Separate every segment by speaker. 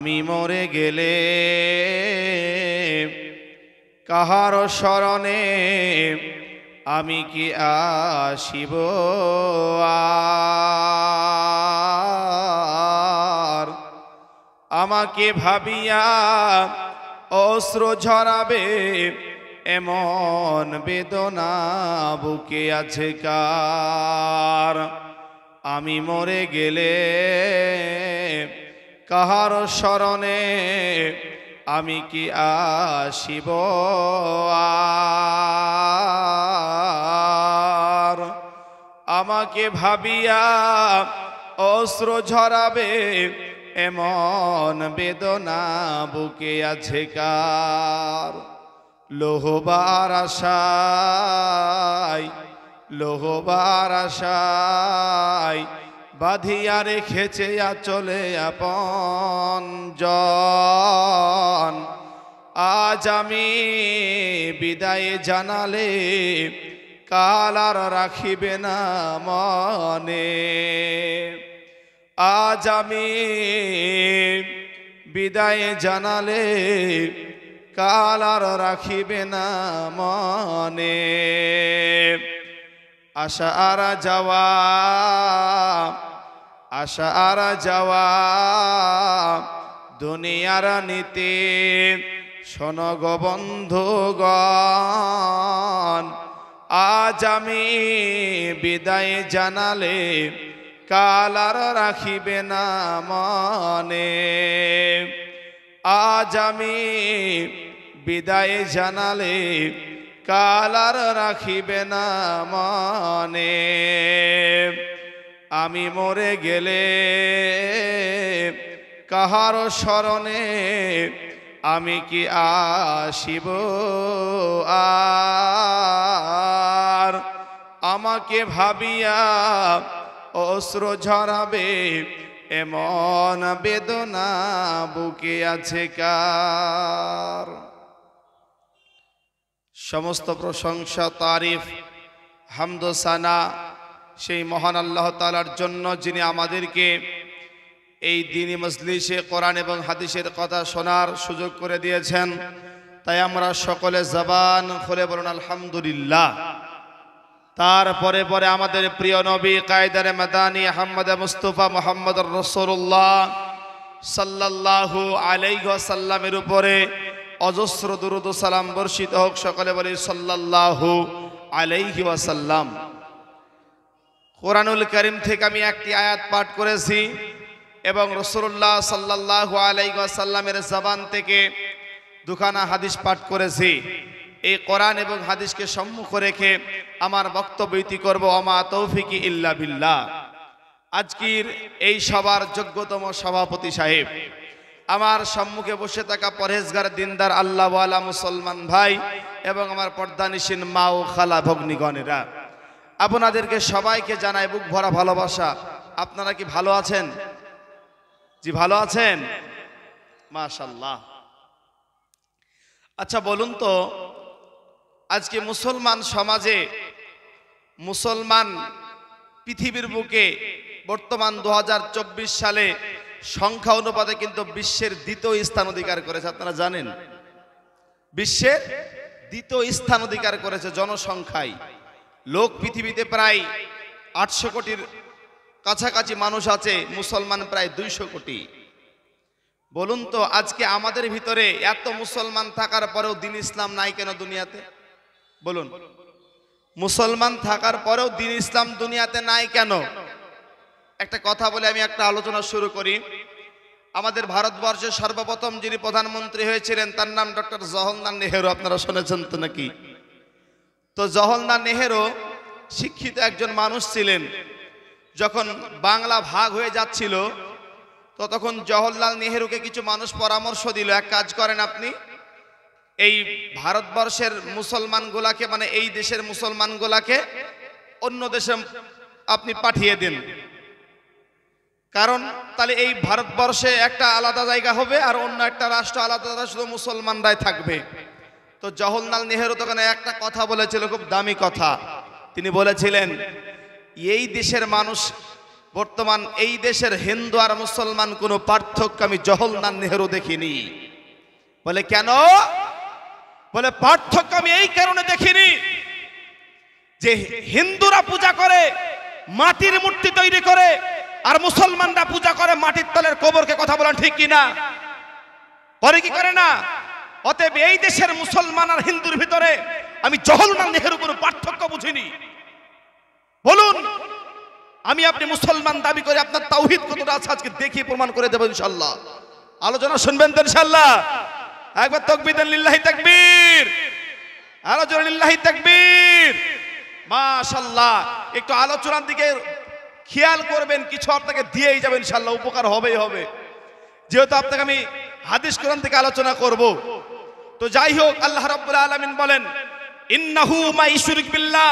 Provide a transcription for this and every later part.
Speaker 1: আমি মরে গেলে কাহার শরণে আমি কি আসিব আর? আমাকে ভাবিয়া অশ্রু ঝরাবে এমন বেদনা বুকে আছে কার? আমি মরে গেলে কাহার শরণে আমি কি আসিব আর? আমাকে ভাবিয়া অশ্রু ঝরাবে এমন বেদনা বুকে আছে কার? লোহবার আশায় লোহবার আশায় বাঁধিয়া রেখেছে আঁচলে আপনজন। আজ আমি বিদায় জানালে কাল আর রাখিবে না মনে। আজ আমি বিদায় জানালে কাল আর রাখিবে না মনে। আশা আর যাওয়া আশা আর যাওয়া দুনিয়ার নীতি শোনো গো বন্ধুগণ। আজ আমি বিদায় জানালে কাল আর রাখিবে না মনে। আজ আমি বিদায় জানালে কাল আর রাখিবে না মনে। আমি মরে গেলে কাহার শরণে আমি কি আসিব আর? আমাকে ভাবিয়া অশ্রু ঝরাবে এমন বেদনা বুকে আছে কার? সমস্ত প্রশংসা তারিফ হামদ সানা সেই মহান আল্লাহ তাআলার জন্য, যিনি আমাদেরকে এই দ্বীনি মজলিসে কোরআন এবং হাদিসের কথা শোনার সুযোগ করে দিয়েছেন। তাই আমরা সকলে জবান খুলে বলুন আলহামদুলিল্লাহ। তারপরে পরে আমাদের প্রিয় নবী কায়দারে মাদানী আহমদ মুস্তফা মুহাম্মদুর রাসূলুল্লাহ সাল্লাল্লাহু আলাইহি ওয়াসাল্লামের উপরে অজস্র দুরূদ ও সালাম বর্ষিত হোক। সকলে বলি সাল্লাল্লাহু আলাইহি ওয়াসাল্লাম। কোরআনুল কারীম থেকে আমি একটি আয়াত পাঠ করেছি এবং রাসূলুল্লাহ সাল্লাল্লাহু আলাইহি ওয়াসাল্লামের জবান থেকে দুখানা হাদিস পাঠ করেছি। এই কোরআন এবং হাদিসকে সম্মুখ রেখে আমার বক্তব্য ইতি করব। ওমা তৌফিকি ইল্লা বিল্লাহ। আজকের এই সবার যোগ্যতম সভাপতি সাহেব, আমার সম্মুখে বসে থাকা পরহেজগার দিনদার আল্লাহওয়ালা মুসলমান ভাই এবং আমার পর্দানিসীন মা ও খালা ভগ্নীগণেরা, আপনাদেরকে সবাইকে জানাই বুক ভরা ভালোবাসা। আপনারা কি ভালো আছেন? জি ভালো আছেন, মাশাআল্লাহ। আচ্ছা বলুন তো, আজকে মুসলমান সমাজে, মুসলমান পৃথিবীর বুকে বর্তমান 2024 সালে সংখ্যা অনুপাতে কিন্তু বিশ্বের দ্বিতীয় স্থান অধিকার করেছে। আপনারা জানেন বিশ্বের দ্বিতীয় স্থান অধিকার করেছে জনসংখ্যায়। লোক পৃথিবীতে প্রায় 800 কোটির কাছাকাছি মানুষ আছে, মুসলমান প্রায় 200 কোটি। বলুন তো, আজকে আমাদের ভিতরে এত মুসলমান থাকার পরেও দ্বীন ইসলাম নাই কেন দুনিয়াতে? বলুন, মুসলমান থাকার পরেও দ্বীন ইসলাম দুনিয়াতে নাই কেন? একটা কথা বলে আমি একটা আলোচনা শুরু করি। আমাদের ভারতবর্ষের সর্বপ্রথম যিনি প্রধানমন্ত্রী হয়েছিলেন তার নাম ডক্টর জওহরলাল নেহেরু। আপনারা শুনেছেন তো নাকি? তো জওহরলাল নেহেরু শিক্ষিত একজন মানুষ ছিলেন। যখন বাংলা ভাগ হয়ে যাচ্ছিল তো তখন জওহরলাল নেহেরুকে কিছু মানুষ পরামর্শ দিল, এক কাজ করেন আপনি এই ভারতবর্ষের মুসলমানগুলাকে, মানে এই দেশের মুসলমানগুলাকে অন্য দেশে আপনি পাঠিয়ে দিন, কারণ তাহলে এই ভারতবর্ষে একটা আলাদা জায়গা হবে আর অন্য একটা রাষ্ট্র আলাদা, শুধু মুসলমানরাই থাকবে। তো জওহরলাল নেহেরু তখন একটা কথা বলেছিল, খুব দামি কথা। তিনি বলেছিলেন, এই দেশের মানুষ বর্তমান এই দেশের হিন্দু আর মুসলমান কোনো পার্থক্য আমি জওহরলাল নেহেরু দেখিনি। বলে কেন? বলে পার্থক্য আমি এই কারণে দেখিনি যে হিন্দুরা পূজা করে মাটির মূর্তি তৈরি করে আর মুসলমানরা পূজা করে মাটির তলের কবরকে। কথা বলেন ঠিক কিনা? করে কি করে না? অতএব এই দেশের মুসলমান আর হিন্দুর ভিতরে আমি জওহরলাল নেহেরু কোনো পার্থক্য বুঝিনি। বলুন, আমি আপনি মুসলমান দাবি করে আপনার তাওহীদ কতটা আছে আজকে দেখিয়ে প্রমাণ করে দেব ইনশাআল্লাহ। আলোচনা শুনবেন তো ইনশাআল্লাহ? একবার তাকবীর দেন, লিল্লাহি তাকবীর, আলোচনা লিল্লাহি তাকবীর। মাশাআল্লাহ। একটু আলোচনার দিকে খেয়াল করবেন, কিছু আপনাকে দিয়েই যাবেন ইনশাআল্লাহ, উপকার হবেই হবে। যেহেতু আপনাকে আমি হাদিস কোরআন থেকে আলোচনা করব, তো যাই হোক, আল্লাহ রাব্বুল আলামিন বলেন ইন্নাহু মা ইশরিক বিল্লাহ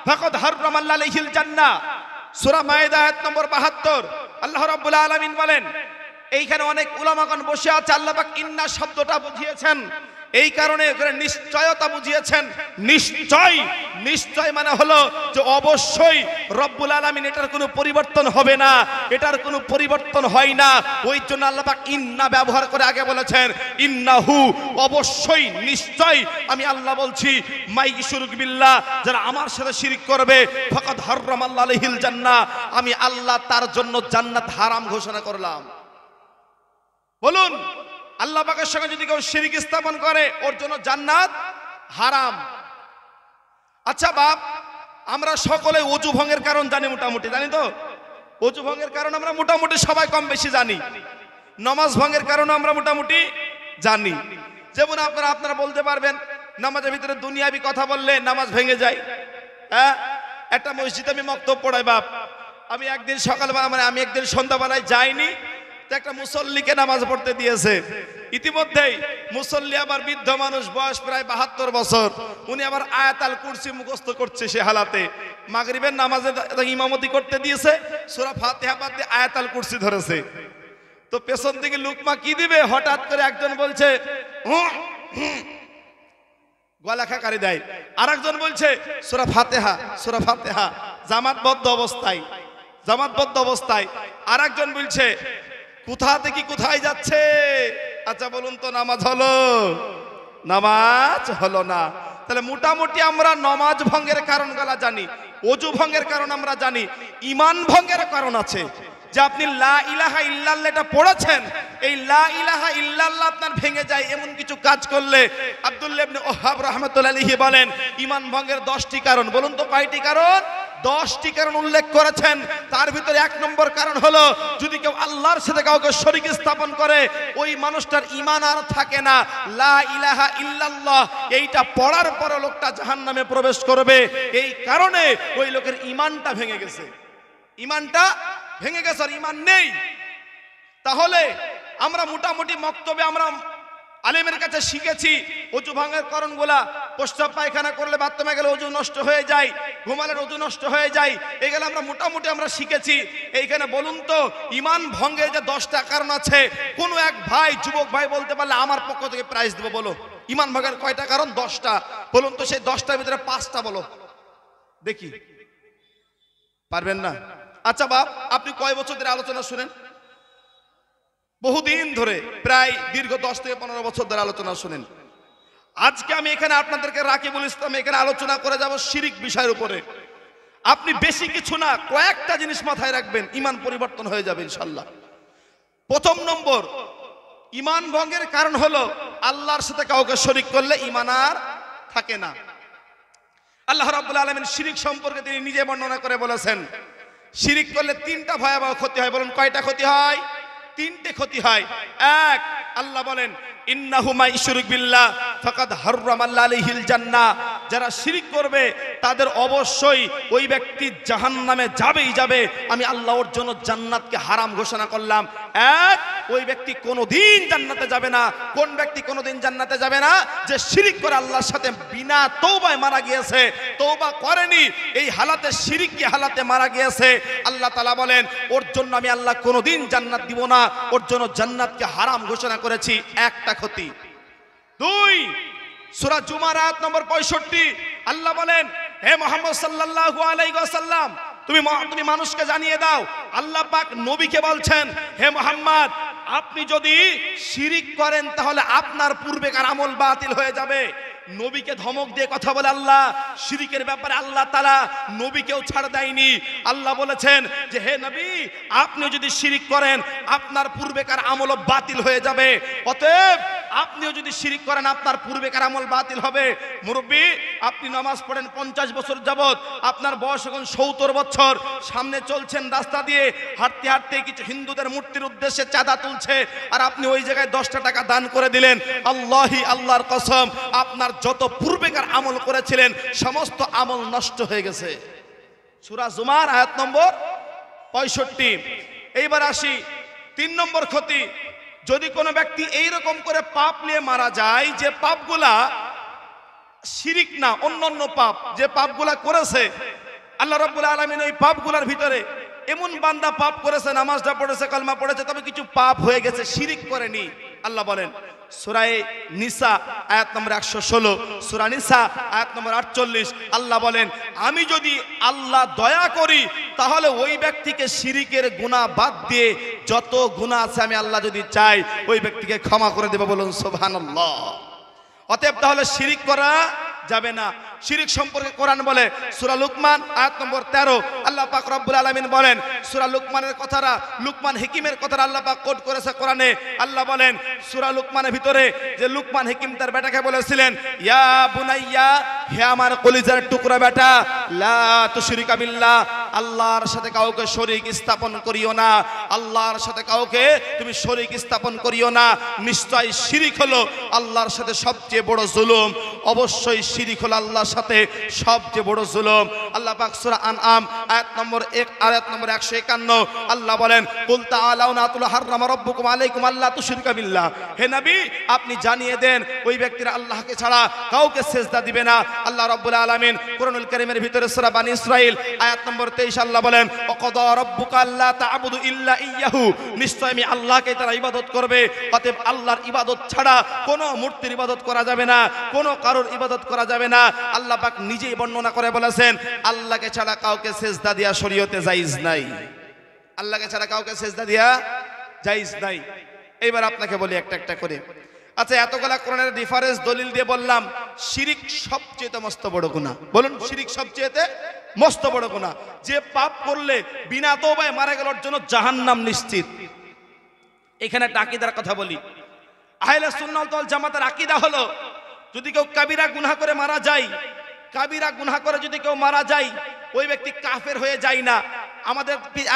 Speaker 1: ফাকাদ হারামাল্লাহু আলাইহিল জান্নাহ। সূরা মায়েদা আয়াত নম্বর 72 আল্লাহ রাব্বুল আলামিন বলেন, এইখানে অনেক উলামাগণ বসে আছে, আল্লাহ পাক ইন্না শব্দটা বুঝিয়েছেন এই কারণে নিশ্চয়তা বুঝিয়েছেন। নিশ্চয়, নিশ্চয় মানে হলো যে অবশ্যই রব্বুল আলামিন, এটার কোনো পরিবর্তন হবে না, এটার কোনো পরিবর্তন হয় না। ওই জন্য আল্লাহ পাক ইন্না ব্যবহার করে আগে বলেছেন ইন্নাহু, অবশ্যই, নিশ্চয় আমি আল্লাহ বলছি, মাই ইশরিক বিল্লাহ, যারা আমার সাথে শিরক করবে, ফাকাদ হারামাল্লাহু আলাইহিল জান্নাহ, আমি আল্লাহ তার জন্য জান্নাত হারাম ঘোষণা করলাম। বলুন, আল্লাহ পাকের সঙ্গে যদি কেউ শিরক স্থাপন করে ওর জন্য জান্নাত হারাম। আচ্ছা বাপ, আমরা সকলে ওযু ভঙ্গের কারণ জানি, মোটামুটি জানি তো? ওযু ভঙ্গের কারণ আমরা মোটামুটি সবাই কম বেশি জানি। নামাজ ভঙ্গের কারণ আমরা মোটামুটি জানি। যেমন আপনারা বলতে পারবেন নামাজের ভিতরে দুনিয়াবি কথা বললে নামাজ ভেঙে যায়। হ্যাঁ, একটা মসজিদে আমি বক্তব্য পড়াই বাপ, আমি একদিন সকালবেলা, মানে আমি একদিন সন্ধ্যাবেলায় যাইনি, একটা মুসল্লিকে নামাজ পড়তে দিয়েছে। ইতিমধ্যেই মুসল্লি আবার বৃদ্ধ মানুষ, বয়স প্রায় 72 বছর, উনি আবার আয়াতুল কুরসি মুখস্থ করছে। সে হালাতে মাগরিবের নামাজে ইমামতি করতে দিয়েছে, সূরা ফাতিহা বাদ দিয়ে আয়াতুল কুরসি ধরেছে। তো পেছন থেকে লুকমা কি দিবে, হঠাৎ করে একজন বলছে গলা খাকারি দেয়, আর একজন বলছে সূরা ফাতিহা, সূরা ফাতিহা, জামাতবদ্ধ অবস্থায়। আর একজন বলছে কোথা থেকে কোথায় যাচ্ছে। আচ্ছা বলুন তো, নামাজ হলো? নামাজ হলো না। তাহলে মোটামুটি আমরা নামাজ ভঙ্গের কারণগুলো জানি, ওযু ভঙ্গের কারণ আমরা জানি, ঈমান ভঙ্গের কারণ আছে। যে আপনি লা ইলাহা ইল্লাল্লাহ এটা পড়েছেন, এই লা ইলাহা ইল্লাল্লাহ আপনার ভেঙে যায় এমন কিছু কাজ করলে, আব্দুল্লাহ ইবনে ওহাব রাহমাতুল্লাহি আলাইহি বলেন ঈমান ভঙ্গের 10টি কারণ। বলুন তো কয়টি কারণ? 10টি কারণ উল্লেখ করেছেন। তার ভিতরে 1 নম্বর কারণ হলো, যদি কেউ আল্লাহর সাথে কাউকে শরীক স্থাপন করে ওই মানুষটার ঈমান আর থাকে না। লা ইলাহা ইল্লাল্লাহ এইটা পড়ার পর লোকটা জাহান্নামে প্রবেশ করবে। এই কারণে ওই লোকের ঈমানটা ভেঙে গেছে, ঈমানটা ভেঙে গেছে, আর ঈমান নেই। তাহলে আমরা মোটামুটি মক্তবে আমরা আলেমের কাছে শিখেছি ওযু ভাঙের কারণগুলা। প্রস্রাব পায়খানা করলে, বাথরুমে গেলে ওযু নষ্ট হয়ে যায়, ঘুমালে ওযু নষ্ট হয়ে যায়, এগুলো আমরা মোটামুটি আমরা শিখেছি। এইখানে বলুন তো, ঈমান ভঙ্গের যে 10টা কারণ আছে, কোন এক ভাই, যুবক ভাই বলতে পারলে আমার পক্ষ থেকে প্রাইজ দেব। বলো ঈমান ভঙ্গের কয়টা কারণ? 10টা। বলুন তো সেই 10টার ভিতরে 5টা বলো দেখি। পারবেন না? আচ্ছা বাপ, আপনি কয় বছর ধরে আলোচনা শুনেন? বহুদিন ধরে, প্রায় দীর্ঘ 10 থেকে 15 বছর ধরে আলোচনা শুনেন। আজকে আমি এখানে আপনাদেরকে রাকিবুল ইসলাম এখানে আলোচনা করে যাব শিরিক বিষয়ের উপরে। আপনি বেশি কিছু না, কয়েকটা জিনিস মাথায় রাখবেন, ঈমান পরিবর্তন হয়ে যাবে ইনশাআল্লাহ। প্রথম নম্বর ঈমান ভঙ্গের কারণ হলো আল্লাহর সাথে কাউকে শরীক করলে ঈমান আর থাকে না। আল্লাহ রাব্বুল আলামিন শিরিক সম্পর্কে তিনি নিজে বর্ণনা করে বলেছেন, শিরিক করলে 3টা ভয়াবহ ক্ষতি হয়। বলুন কয়টা ক্ষতি হয়? 3টে ক্ষতি হয়। 1, আল্লাহ বলেন ইন্নাহু মা ইশরিক বিল্লাহ ফাকাদ হারামাল্লাহু আলাইহিল জান্নাহ, যারা শিরিক করবে তাদের অবশ্যই ওই ব্যক্তি জাহান্নামে যাবেই যাবে, আমি আল্লাহ ওর জন্য জান্নাতকে হারাম ঘোষণা করলাম। 1, ওই ব্যক্তি কোনোদিন জান্নাতে যাবে না। কোন ব্যক্তি কোনোদিন জান্নাতে যাবে না? যে শিরিক করে আল্লাহর সাথে বিনা তওবায় মারা গিয়েছে, তওবা করেনি, এই হালাতে শিরিকি হালাতে মারা গিয়েছে। আল্লাহ তাআলা বলেন ওর জন্য আমি আল্লাহ কোনোদিন জান্নাত দিব না, ওর জন্য জান্নাতকে হারাম ঘোষণা করেছি। একটা ক্ষতি। 2, সূরা জুমার আয়াত নম্বর 65 আল্লাহ বলেন, হে মুহাম্মদ সাল্লাল্লাহু আলাইহি ওয়াসাল্লাম, তুমি মানুষকে জানিয়ে দাও। আল্লাহ পাক নবীকে বলছেন, হে মুহাম্মদ, আপনি যদি শিরিক করেন তাহলে আপনার পূর্বেকার আমল বাতিল হয়ে যাবে। নবীকে ধমক দিয়ে কথা বলে আল্লাহ। শিরিকের ব্যাপারে আল্লাহ তাআলা নবীকেও ছাড় দেয়নি। আল্লাহ বলেছেন যে হে নবী, আপনি যদি শিরিক করেন আপনার পূর্বেকার আমলও বাতিল হয়ে যাবে। অতএব আপনিও যদি শিরিক করেন আপনার পূর্বেকার আমল বাতিল হবে। মুরব্বী, আপনি নামাজ পড়েন 50 বছর যাবত, আপনার বয়স এখন 70 বছর, সামনে চলছেন রাস্তা দিয়ে, হাঁটতে হাঁটতে কিছু হিন্দুদের মূর্তির উদ্দেশ্যে চাঁদা তুলছে, আর আপনি ওই জায়গায় 10টা টাকা দান করে দিলেন। আল্লাহি, আল্লাহর কসম, আপনার যত পূর্বেকার আমল করেছিলেন সমস্ত আমল নষ্ট হয়ে গেছে। সূরা জুমার আয়াত নম্বর 65। এইবার আসি 3 নম্বর ক্ষতি। যদি কোনো ব্যক্তি এইরকম করে পাপ নিয়ে মারা যায়, যে পাপগুলা শিরিক না, অন্যান্য পাপ, যে পাপগুলা করেছে, আল্লাহ রাব্বুল আলামিন ওই পাপগুলার ভিতরে এমন বান্দা পাপ করেছে, নামাজটা পড়েছে, কালমা পড়েছে, তবে কিছু পাপ হয়ে গেছে, শিরিক করেনি। আল্লাহ বলেন সূরা নিসা আয়াত নম্বর 116, সূরা নিসা আয়াত নম্বর 48, আল্লাহ বলেন, আমি যদি আল্লাহ দয়া করি তাহলে ওই ব্যক্তিকে শিরিকের গুনাহ বাদ দিয়ে যত গুনাহ আছে আমি আল্লাহ যদি চাই ওই ব্যক্তিকে ক্ষমা করে দেব। বলুন সুবহানাল্লাহ। অতএব তাহলে শিরিক করা যাবে না। শিরিক সম্পর্কে কোরআন বলে সূরা লুকমান আয়াত নম্বর 13, আল্লাহ পাক রব্বুল আলামিন বলেন, সূরা লুকমানের কথাটা, লুকমান হিকিমের কথাটা আল্লাহ পাক কোট করেছে কোরআনে। আল্লাহ বলেন সূরা লুকমানের ভিতরে যে লুকমান হিকিম তার বেটাকে বলেছিলেন, ইয়া বুনাইয়া, হে আমার কলিজার টুকরা বেটা, লা তুশরিকা বিল্লাহ, আল্লাহর সাথে কাউকে শরীক স্থাপন করিও না। আল্লাহর সাথে কাউকে তুমি শরীক স্থাপন করিও না। নিশ্চয় শিরিক হলো আল্লাহর সাথে সবচেয়ে বড় জুলুম। অবশ্যই শিরিক হলো আল্লাহর সাথে সবচেয়ে বড় জুলুম। আল্লাহ পাক সূরা আনআম আয়াত নম্বর 1 আয়াত নম্বর 151, আল্লাহ বলেন, কুল তাআলাউ নাতুল হাররামা রাব্বুকুম আলাইকুম আল্লা তুশরিকা বিল্লাহ। হে নবী, আপনি জানিয়ে দেন ওই ব্যক্তিরা আল্লাহকে ছাড়া কাউকে সিজদা দিবে না। আল্লাহ রাব্বুল আলামিন কোরআনুল কারীমের ভিতরে সূরা বানী ইসরাঈল আয়াত নম্বর 23 আল্লাহ বলেন, ওয়াকাদা রাব্বুকা আল্লা তা'বুদু ইল্লা ইয়্যাহু, নিশ্চয় আমি আল্লাহকে তারা ইবাদত করবে। অতএব আল্লাহর ইবাদত ছাড়া কোনো মূর্তির ইবাদত করা যাবে না, কোনো কারোর ইবাদত করা যাবে না। আল্লাহ পাক নিজেই বর্ণনা করে বলেছেন, আল্লাহকে ছাড়া কাউকে সিজদা দেয়া শরীয়তে জায়েজ নাই। আল্লাহকে ছাড়া কাউকে সিজদা দেয়া জায়েজ নাই। এইবার আপনাকে বলি একটা একটা করে। আচ্ছা, এতগুলা কোরআনের রেফারেন্স দলিল দিয়ে বললাম শিরিক সবচেয়ে মস্ত বড় গুনাহ। বলুন, শিরিক সবচেয়ে মস্ত বড় গুনাহ। যে পাপ করলে বিনা তওবায় মারা গেলের জন্য জাহান্নাম নিশ্চিত। এখানে একটা আকীদার কথা বলি। আহলে সুন্নাত ওয়াল জামাতের আকীদা হলো, যদি কেউ কাবিরা গুনাহ করে মারা যায়, কাবিরা গুনাহ করে যদি কেউ মারা যায়, ওই ব্যক্তি কাফের হয়ে যায় না।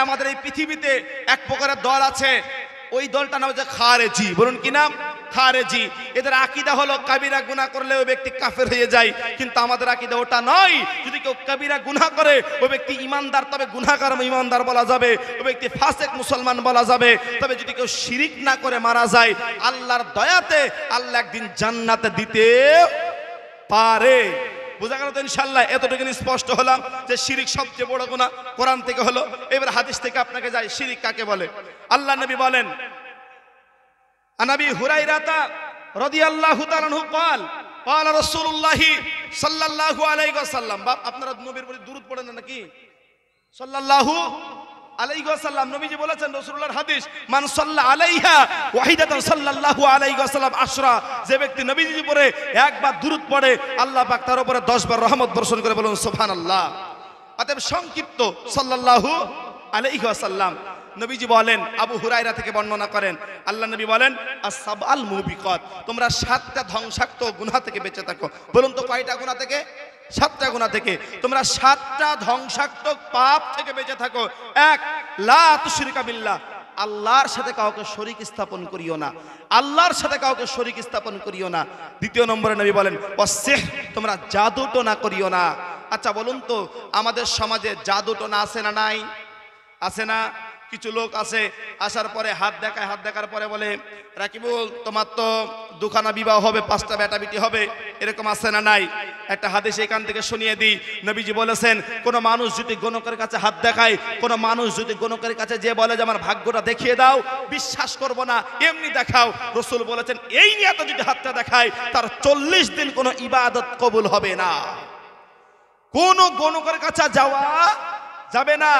Speaker 1: আমাদের এই পৃথিবীতে এক প্রকারের দল আছে, ওই দলটা নাম হচ্ছে খারেজি। বলুন কি নাম? খারেজি। এদের আকীদা হলো কাবিরা গুনাহ করলে ওই ব্যক্তি কাফের হয়ে যায়, কিন্তু আমাদের আকীদা ওটা নয়। যদি কেউ কাবিরা গুনাহ করে ওই ব্যক্তি ঈমানদার, তবে গুনাহগার ঈমানদার বলা যাবে, ওই ব্যক্তি ফাসিক মুসলমান বলা যাবে। তবে যদি কেউ শিরিক না করে মারা যায়, আল্লাহর দয়াতে আল্লাহ একদিন জান্নাতে দিতে পারে। বোঝা গেল তো ইনশাআল্লাহ? এতটুকু স্পষ্ট হলাম যে শিরিক সবচেয়ে বড় গুনাহ। কোরআন থেকে হলো। এবার হাদিস থেকে আপনাকে যাই, শিরিক কাকে বলে। আল্লাহ নবী বলেন, আনাবি হুরায়রাতা রাদিয়াল্লাহু তাআলা আনহু قال قال رسول الله সাল্লাল্লাহু আলাইহি ওয়াসাল্লাম। বাপ, আপনারা নবীর প্রতি দুরূদ পড়েন না নাকি? সাল্লাল্লাহু আলাইহি ওয়াসাল্লাম নবীজি বলেছেন, রাসূলুল্লাহর হাদিস, মান সাল্লা আলাইহা ওয়াহিদাতান সাল্লাল্লাহু আলাইহি ওয়াসাল্লাম আশরা। যে ব্যক্তি নবীজি পড়ে একবার দুরূদ পড়ে, আল্লাহ পাক তার উপরে 10 বার রহমত বর্ষণ করে। বলুন সুবহানাল্লাহ। অতএব সংক্ষিপ্ত সাল্লাল্লাহু আলাইহি ওয়াসাল্লাম। নবীজি বলেন, আবু হুরায়রা থেকে বর্ণনা করেন, আল্লাহ নবী বলেন, আস-সাবআল মুবিকাত, তোমরা 7টা ধ্বংসাত্মক গুনাহ থেকে বেঁচে থাকো। বলুন তো কয়টা গুনাহ থেকে? 7টা গুনাহ থেকে। তোমরা 7টা ধ্বংসাত্মক পাপ থেকে বেঁচে থাকো। 1, লা তুশরিকা বিল্লাহ, আল্লাহর সাথে কাউকে শরীক স্থাপন করিও না। আল্লাহর সাথে কাউকে শরীক স্থাপন করিও না। 2 নম্বরে নবী বলেন, ওয়াসিহ, তোমরা জাদু টোনা করিও না। আচ্ছা বলুন তো, আমাদের সমাজে জাদু টোনা আছে না নাই? আছে না? কিছু লোক আছে, আসার পরে হাত দেখায়, হাত দেখার পরে বলে, রাকিবুল তোমার তো 2খানা বিবাহ হবে, 5টা বেটা বেটি হবে, এরকম আছে না নাই? একটা হাদিস এখান থেকে শুনিয়ে দিই। নবীজি বলেছেন, কোন মানুষ যদি গণকের কাছে হাত দেখায়, কোন মানুষ যদি গণকের কাছে যে বলে যে আমার ভাগ্যটা দেখিয়ে দাও, বিশ্বাস করব না, এমনি দেখাও। রাসূল বলেছেন, এই নিয়তে যদি হাতটা দেখায়, তার 40 দিন কোনো ইবাদত কবুল হবে না। কোন গণকের কাছে যাওয়া যাবে না।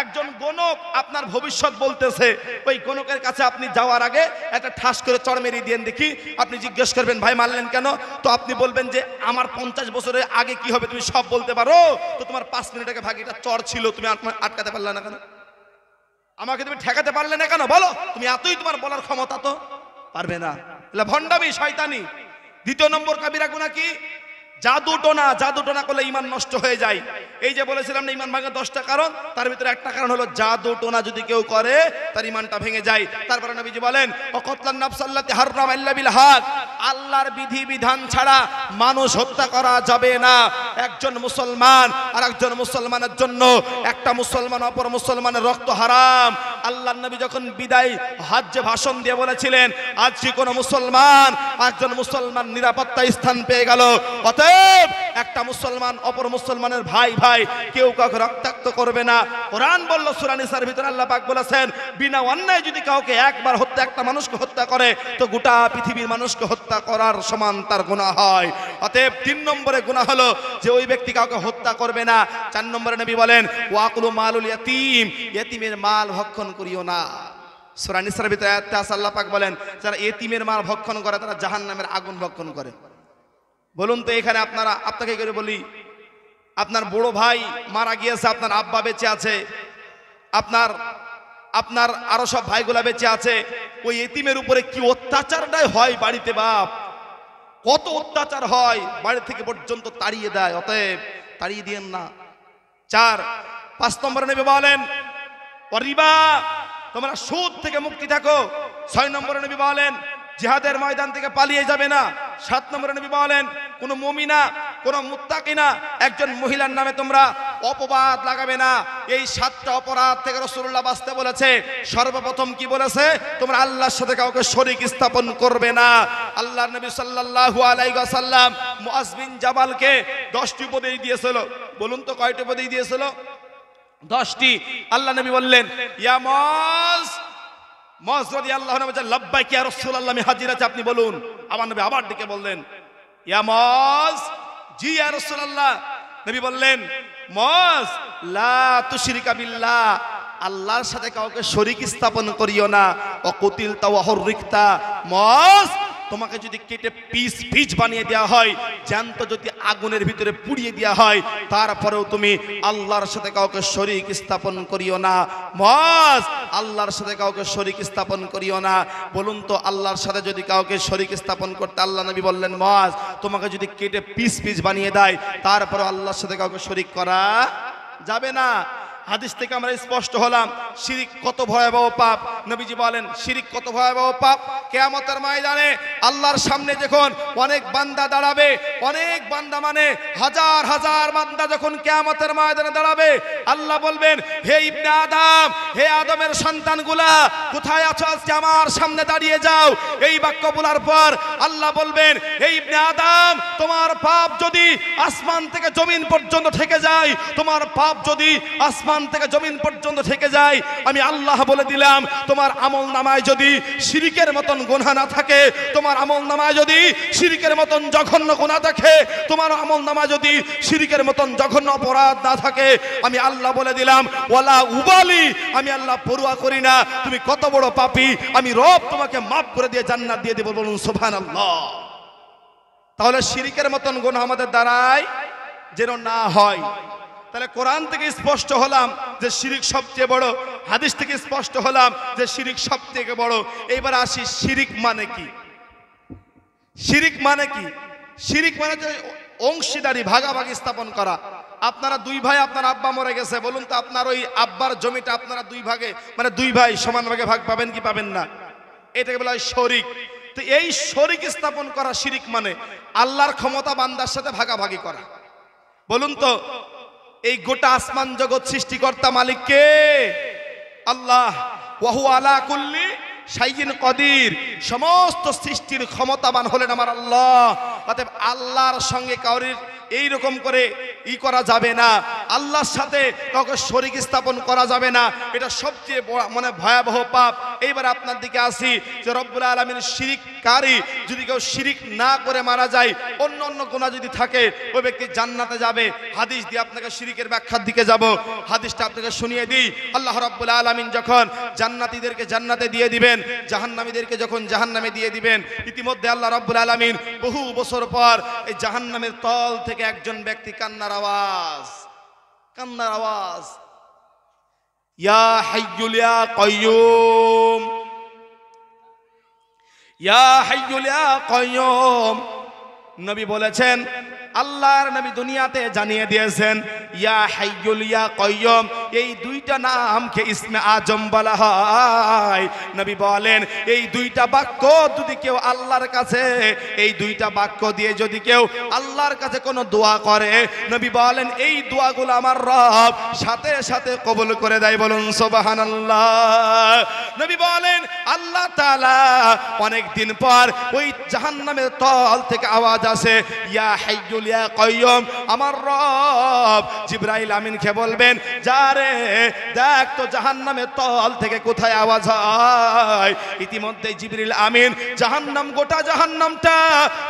Speaker 1: একজন গণক আপনার ভবিষ্যৎ বলতেছে, ওই গণকের কাছে আপনি যাওয়ার আগে একটা ঠাস করে চড় মেরে দিয়েন দেখি। আপনি জিজ্ঞেস করবেন ভাই মারলেন কেন? তো আপনি বলবেন যে আমার 50 বছরের আগে কি হবে তুমি সব বলতে পারো, তো তোমার 5 মিনিট আগে ভাগে একটা চড় ছিল, তুমি আটকাতে পারলে না কেন? আমাকে তুমি ঠেকাতে পারলে না কেন? বলো, তুমি এতই তোমার বলার ক্ষমতা তো পারবে না। ভণ্ডামি, শয়তানি। দ্বিতীয় নম্বর কাবিরা গুনাহ কি? জাদু টোনা। জাদু টোনা করলে ইমান নষ্ট হয়ে যায়। এই যে বলেছিলাম না ইমান ভাঙার 10টা কারণ, তার ভিতরে একটা কারণ হলো জাদু টোনা যদি কেউ করে তার ইমানটা ভেঙে যায়। তারপরে নবীজি বলেন ওয়াকাতলান নাফসাল্লাতি হারাম ইল্লা বিল হক, আল্লাহর বিধি বিধান ছাড়া মানুষ হত্যা করা যাবে না। একজন মুসলমান আর একজন মুসলমানের জন্য, একটা মুসলমান অপর মুসলমানের রক্ত হারাম। আল্লাহর নবী যখন বিদায় হজ্জে ভাষণ দিয়ে বলেছিলেন আজ যে কোনো মুসলমান একজন মুসলমান নিরাপত্তা স্থান পেয়ে গেল, অতএব একটা মুসলমান অপর মুসলমানের ভাই ভাই, কেউ কাউকে রক্তাক্ত করবে না। কোরআন বলল সূরা নিসার ভিতরে আল্লাহ পাক বলেছেন বিনা অন্যায় যদি কাউকে একবার হত্যা, একটা মানুষকে হত্যা করে তো গোটা পৃথিবীর মানুষকে হত্যা করার সমান তার গুনাহ হয়। অতএব 3 নম্বরে গুনাহ হলো যে ওই ব্যক্তি কাউকে হত্যা করবে না। 4 নম্বরে নবী বলেন ওয়াকুলু মালুল ইয়াতীম, ইতিমের মাল ভক্ষণ করিও না। সূরা নিসার ভিতরে আয়াতে আছে আল্লাহ পাক বলেন যারা ইতিমের মাল ভক্ষণ করে তারা জাহান্নামের আগুন ভক্ষণ করে। বলুন তো এখানে আপনাকে করে বলি, আপনার বড় ভাই মারা গিয়েছে, আপনার আব্বা বেঁচে আছে, আপনার আরো সব ভাইগুলা বেঁচে আছে, ওই এতিমের উপরে কি অত্যাচারটাই হয় বাড়িতে, বাপ কত অত্যাচার হয়, বাড়ি থেকে পর্যন্ত তাড়িয়ে দেয়। অতএব তাড়িয়ে দিয়েন না। 5 নম্বরে নবী বলেন রিবা, তোমরা সুদ থেকে মুক্তি থাকো। 6 নম্বরে নবী বলেন জিহাদের ময়দান থেকে পালিয়ে যাবে না। 7 নম্বরে নবী বলেন কোন মুমিনা, কোন মুত্তাকিনা একজন মহিলার নামে তোমরা অপবাদ লাগাবে না। এই 7টা অপরাধ থেকে রাসূলুল্লাহ বাঁচতে বলেছে। সর্বপ্রথম কি বলেছে? তোমরা আল্লাহর সাথে কাউকে শরীক স্থাপন করবে না। আল্লাহর নবী সাল্লাল্লাহু আলাইহি ওয়াসাল্লাম মুআজ বিন জাবালকে 10টি উপদেশ দিয়েছিল। বলুন তো কয়টি উপদেশ দিয়েছিল? 10টি। আল্লাহ নবী বললেন ইয়া মুআজ রাদিয়াল্লাহু আনহু বলেন লাব্বাইক ইয়া রাসূলুল্লাহ, আমি হাজির আছি, আপনি বলুন। আমার নবী আবার ডেকে বললেন ইয়া মুআজ, জি ইয়া রাসূলুল্লাহ। নবী বললেন মুআজ লা তুশরিকা বিল্লাহ, আল্লাহর সাথে কাউকে শরীক স্থাপন করিও না। অকুতিল তাওয়াহুরিকতা, মুআজ তোমাকে যদি কেটে পিস বানিয়ে দেওয়া হয়, জ্যান্ত যদি আগুনের ভিতরে পুড়িয়ে দেওয়া হয়, তারপরেও তুমি আল্লাহর সাথে কাউকে শরীক স্থাপন করিও না। মুআজ আল্লাহর সাথে কাউকে শরীক স্থাপন করিও না। বলুন তো আল্লাহর সাথে যদি কাউকে শরীক স্থাপন করতে আল্লাহ নবী বললেন মুআজ তোমাকে যদি কেটে পিস বানিয়ে দেয়, তারপরে আল্লাহর সাথে কাউকে শরীক করা যাবে না। হাদিস থেকে আমরা স্পষ্ট হলাম শিরিক কত ভয়াবহ পাপ। নবীজি বলেন শিরিক কত ভয়াবহ পাপ। কিয়ামতের ময়দানে আল্লাহর সামনে যখন অনেক বান্দা দাঁড়াবে, অনেক বান্দা মানে হাজার হাজার বান্দা যখন কিয়ামতের ময়দানে দাঁড়াবে, আল্লাহ বলবেন হে ইবনে আদম, হে আদমের সন্তানগুলা কোথায় আছো, আজকে আমার সামনে দাঁড়িয়ে যাও। এই বাক্য বলার পর আল্লাহ বলবেন হে ইবনে আদম, তোমার পাপ যদি আসমান থেকে জমিন পর্যন্ত থেকে যায়, তোমার পাপ যদি আসমান থেকে জমিন পর্যন্ত থেকে যায়, আমি আল্লাহ বলে দিলাম তোমার আমলনামায় যদি শিরিকের মতন গুনাহ না থাকে, তোমার আমলনামায় যদি শিরিকের মতন জঘন্য গুনাহ থাকে, তোমার আমলনামায় যদি শিরিকের মতন জঘন্য অপরাধ না থাকে, আমি আল্লাহ বলে দিলাম ওয়ালা উবালি, আমি আল্লাহ পরোয়া করি না তুমি কত বড় পাপী, আমি রব তোমাকে মাফ করে দিয়ে জান্নাত দিয়ে দেব। বলুন সুবহানাল্লাহ। তাহলে শিরিকের মতন গুনাহ আমাদের দ্বারাই যেন না হয়। তাহলে কোরআন থেকে স্পষ্ট হলাম যে শিরিক সবচেয়ে বড়, হাদিস থেকে স্পষ্ট হলাম যে শিরিক সবথেকে বড়। এইবার আসি শিরিক মানে কি। শিরিক মানে কি? শিরিক মানে যে অংশীদারি, ভাগাভাগি স্থাপন করা। আপনারা 2 ভাই, আপনার আব্বা মরে গেছে, বলুন তো আপনার ওই আব্বার জমিটা আপনারা 2 ভাগে, মানে 2 ভাই সমান ভাগে ভাগ পাবেন কি পাবেন না? এটাকে বলা হয় শরিক। তো এই শরিক স্থাপন করা শিরিক মানে আল্লাহর ক্ষমতা বান্দার সাথে ভাগাভাগি করা। বলুন তো এই গোটা আসমান জগৎ সৃষ্টিকর্তা মালিক কে? আল্লাহ। ওয়াহু আলা কুল্লি শাইইন কদির, সমস্ত সৃষ্টির ক্ষমতাবান হলেন আমার আল্লাহ। অতএব আল্লাহর সঙ্গে কাউরির এই রকম করে করা যাবে না। আল্লাহর সাথে কাউকে শরীক স্থাপন করা যাবে না, এটা সবচেয়ে মানে ভয়াবহ পাপ। এইবার আপনার দিকে আসি যে রব্বুল আলামিন শিরিককারী যদি কেউ শিরিক না করে মারা যায়, অন্য অন্য গুনাহ যদি থাকে, ওই ব্যক্তি জান্নাতে যাবে। হাদিস দিয়ে আপনাকে শিরিকের ব্যাখ্যার দিকে যাব। হাদিসটা আপনাকে শুনিয়ে দিই। আল্লাহ রাব্বুল আলামিন যখন জান্নাতীদেরকে জান্নাতে দিয়ে দিবেন, জাহান্নামীদেরকে যখন জাহান্নামে দিয়ে দিবেন, ইতিমধ্যে আল্লাহ রাব্বুল আলামিন বহু বছর পর এই জাহান্নামের তল থেকে একজন ব্যক্তি কান্নার আওয়াজ, ইয়া হাইয়ুল ইয়া কাইয়ুম, ইয়া হাইয়ুল ইয়া কাইয়ুম। নবী বলেছেন, আল্লাহর নবী দুনিয়াতে জানিয়ে দিয়েছেন ইয়া হাইয়ুল ইয়া কাইয়ুম, এই দুইটা নামকে ইসমে আজম বলা হয়। নবী বলেন এই দুইটা বাক্য যদি কেউ আল্লাহর কাছে, এই দুইটা বাক্য দিয়ে যদি কেউ আল্লাহর কাছে কোনো দোয়া করে, নবী বলেন এই দোয়াগুলো আমার রব সাথে সাথে কবুল করে দেয়। বলুন সুবহানাল্লাহ। নবী বলেন আল্লাহ তাআলা অনেক দিন পর ওই জাহান্নামের তল থেকে আওয়াজ আসে ইয়া হাইয়ুল ইয়া কাইয়ুম, আমার রব জিবরাইল আমিনকে বলবেন যা রে দেখ তো জাহান্নামের তল থেকে কোথায় আওয়াজ হয়। ইতিমধ্যে জিবরিল আমিন জাহান্নাম, গোটা জাহান্নামটা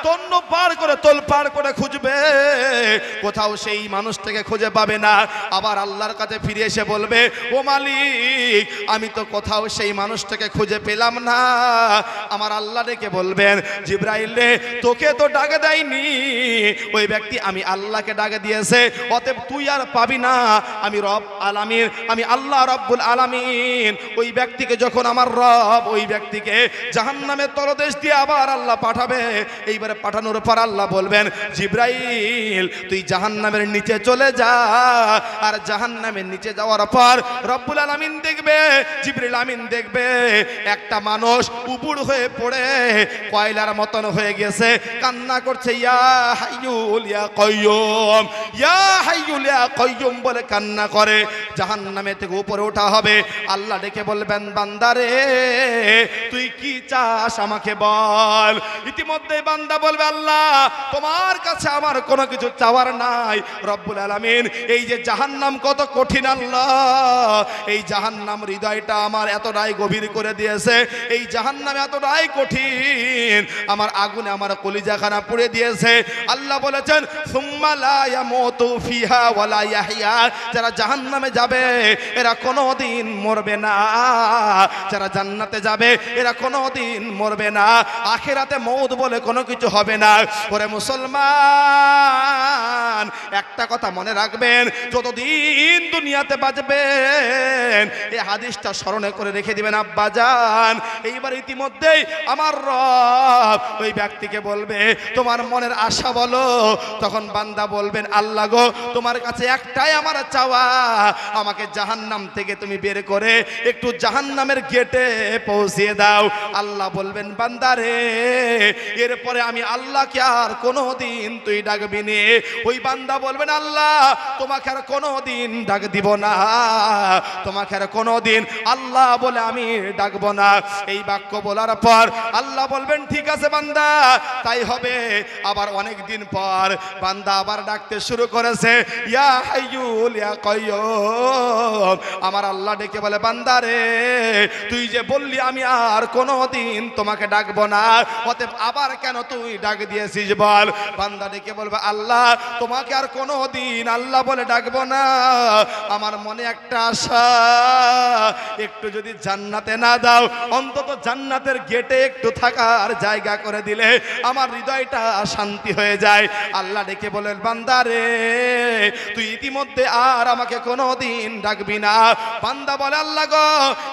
Speaker 1: তন্ন পার করে তোল পার করে খুঁজবে, কোথাও সেই মানুষটাকে খুঁজে পাবে না। আবার আল্লাহর কাছে ফিরে এসে বলবে ও মালিক আমি তো কোথাও সেই মানুষটাকে খুঁজে পেলাম না। আমার আল্লাহ ডেকে বলবেন জিবরাইল রে তোকে তো ডাকে দেয়নি, ওই ব্যক্তি আমি আল্লাহকে ডাকে দিয়েছে, অতএব তুই আর পাবি না। আমি রব আলামিন, আমি আল্লাহ রব্বুল আলামিন ওই ব্যক্তিকে যখন আমার রব ওই ব্যক্তিকে জাহান্নামের তলদেশ দিয়ে আবার আল্লাহ পাঠাবে, এইবারে পাঠানোর পর আল্লাহ বলবেন জিবরাইল তুই জাহান্নামের নিচে চলে যা। আর জাহান্নামের নিচে যাওয়ার পর রব্বুল আলামিন দেখবে, জিবরিল আমিন দেখবে একটা মানুষ উপুড় হয়ে পড়ে কয়লার মতন হয়ে গেছে, কান্না করছে ইয়া হাইয়ুল ইয়া কাইয়ুম, ইয়া হাইয়ুল ইয়া কাইয়ুম বলে কান্না করে। জাহান্নামে থেকে উপরে ওঠা হবে, আল্লাহ ডেকে বলবেন বান্দারে তুই কি চাস আমাকে বল। ইতিমধ্যে বান্দা বলবে আল্লাহ তোমার কাছে আমার কোনো কিছু চাওয়ার নাই। রব্বুল আলামিন এই যে জাহান্নাম কত কঠিন আল্লাহ, এই জাহান্নাম হৃদয়টা আমার এতটাই গভীর করে দিয়েছে, এই জাহান্নাম এতটাই কঠিন আমার আগুনে আমার কলিজাখানা পুড়ে দিয়েছে। আল্লাহ বলেছেন সুম্মা লা ইয়ামুতু ফিহা ওয়ালা ইয়াহইয়া, যারা জাহান্নামে যাবে এরা কোনোদিন মরবে না, যারা জান্নাতে যাবে এরা কোনোদিন মরবে না, আখিরাতে মউত বলে কোনো কিছু হবে না। ওরে মুসলমান একটা কথা মনে রাখবেন, যতদিন দুনিয়াতে বাঁচবেন এই হাদিসটা স্মরণে করে রেখে দিবেন আব্বাজান। এইবার ইতিমধ্যেই আমার রব ওই ব্যক্তিকে বলবে তোমার মনের আশা বলো। তখন বান্দা বলবেন আল্লাহ গো তোমার কাছে একটাই আমার চাওয়া, আমাকে জাহান্নাম থেকে তুমি বের করে একটু জাহান্নামের গেটে পৌঁছিয়ে দাও। আল্লাহ বলবেন বান্দারে এরপরে আমি আল্লাহকে আর কোনোদিন তুই ডাকবি নে। ওই বান্দা বলবেন আল্লাহ তোমাকে আর কোনোদিন ডাক দিব না, তোমাকে আর কোনোদিন আল্লাহ বলে আমি ডাকবো না। এই বাক্য বলার পর আল্লাহ বলবেন ঠিক আছে বান্দা তাই হবে। আবার অনেক দিন পর বান্দা আবার ডাকতে শুরু করেছে ইয়া হাইয়ুল ইয়া কাইয়ুম, আমার আল্লাহ ডেকে বলে বান্দারে তুই যে বললি আমি আর কোনোদিন তোমাকে ডাকবো না, অতএব আবার কেন তুই ডাক দিয়েছিস বল। বান্দা ডেকে বলবে আল্লাহ তোমাকে আর কোনোদিন আল্লাহ বলে ডাকবো না, আমার মনে একটা আশা, একটু যদি জান্নাতে না দাও অন্তত জান্নাতের গেটে একটু থাকার জায়গা করে দিলে আমার হৃদয়টা শান্তি হয়ে যায়। আল্লাহ ডেকে বলেন বান্দারে তুই ইতিমধ্যে আর আমাকে কোনোদিন ডাকবি না। বান্দা বলে আল্লাহ গো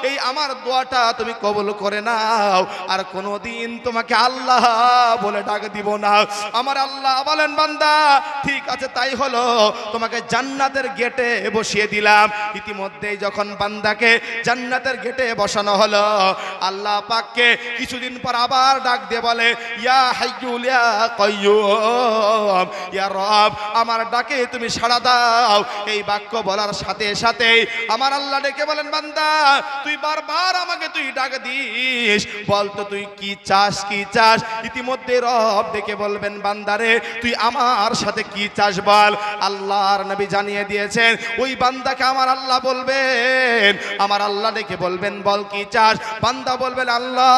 Speaker 1: এই আমার দোয়াটা তুমি কবুল করে নাও, আর কোনোদিন তোমাকে আল্লাহ বলে ডাক দিব না। আমার আল্লাহ বলেন বান্দা ঠিক আছে তাই হলো, তোমাকে জান্নাতের গেটে বসিয়ে দিলাম। ইতিমধ্যেই যখন বান্দাকে জান্নাতের গেটে বসানো হলো, আল্লাহ পাককে কিছুদিন পর আবার ডাক দিয়ে বলে ইয়া হাইয়্যু ইয়া কাইয়্যুম, ইয়া রব আমার ডাকে তুমি সাড়া দাও। এই বাক্য বলার সাথে সাথে আমার আল্লাহ ডেকে বলেন বান্দা তুই বারবার আমাকে তুই ডাক দিস, বল তো তুই কি চাস কি চাস। ইতিমধ্যে রব ডেকে বলবেন বান্দারে তুই আমার সাথে কি চাস বল। আল্লাহর নবী জানিয়ে দিয়েছেন ওই বান্দাকে আমার আল্লাহ বলবেন, আমার আল্লাহ ডেকে বলবেন বল কি চাস। বান্দা বলবেন আল্লাহ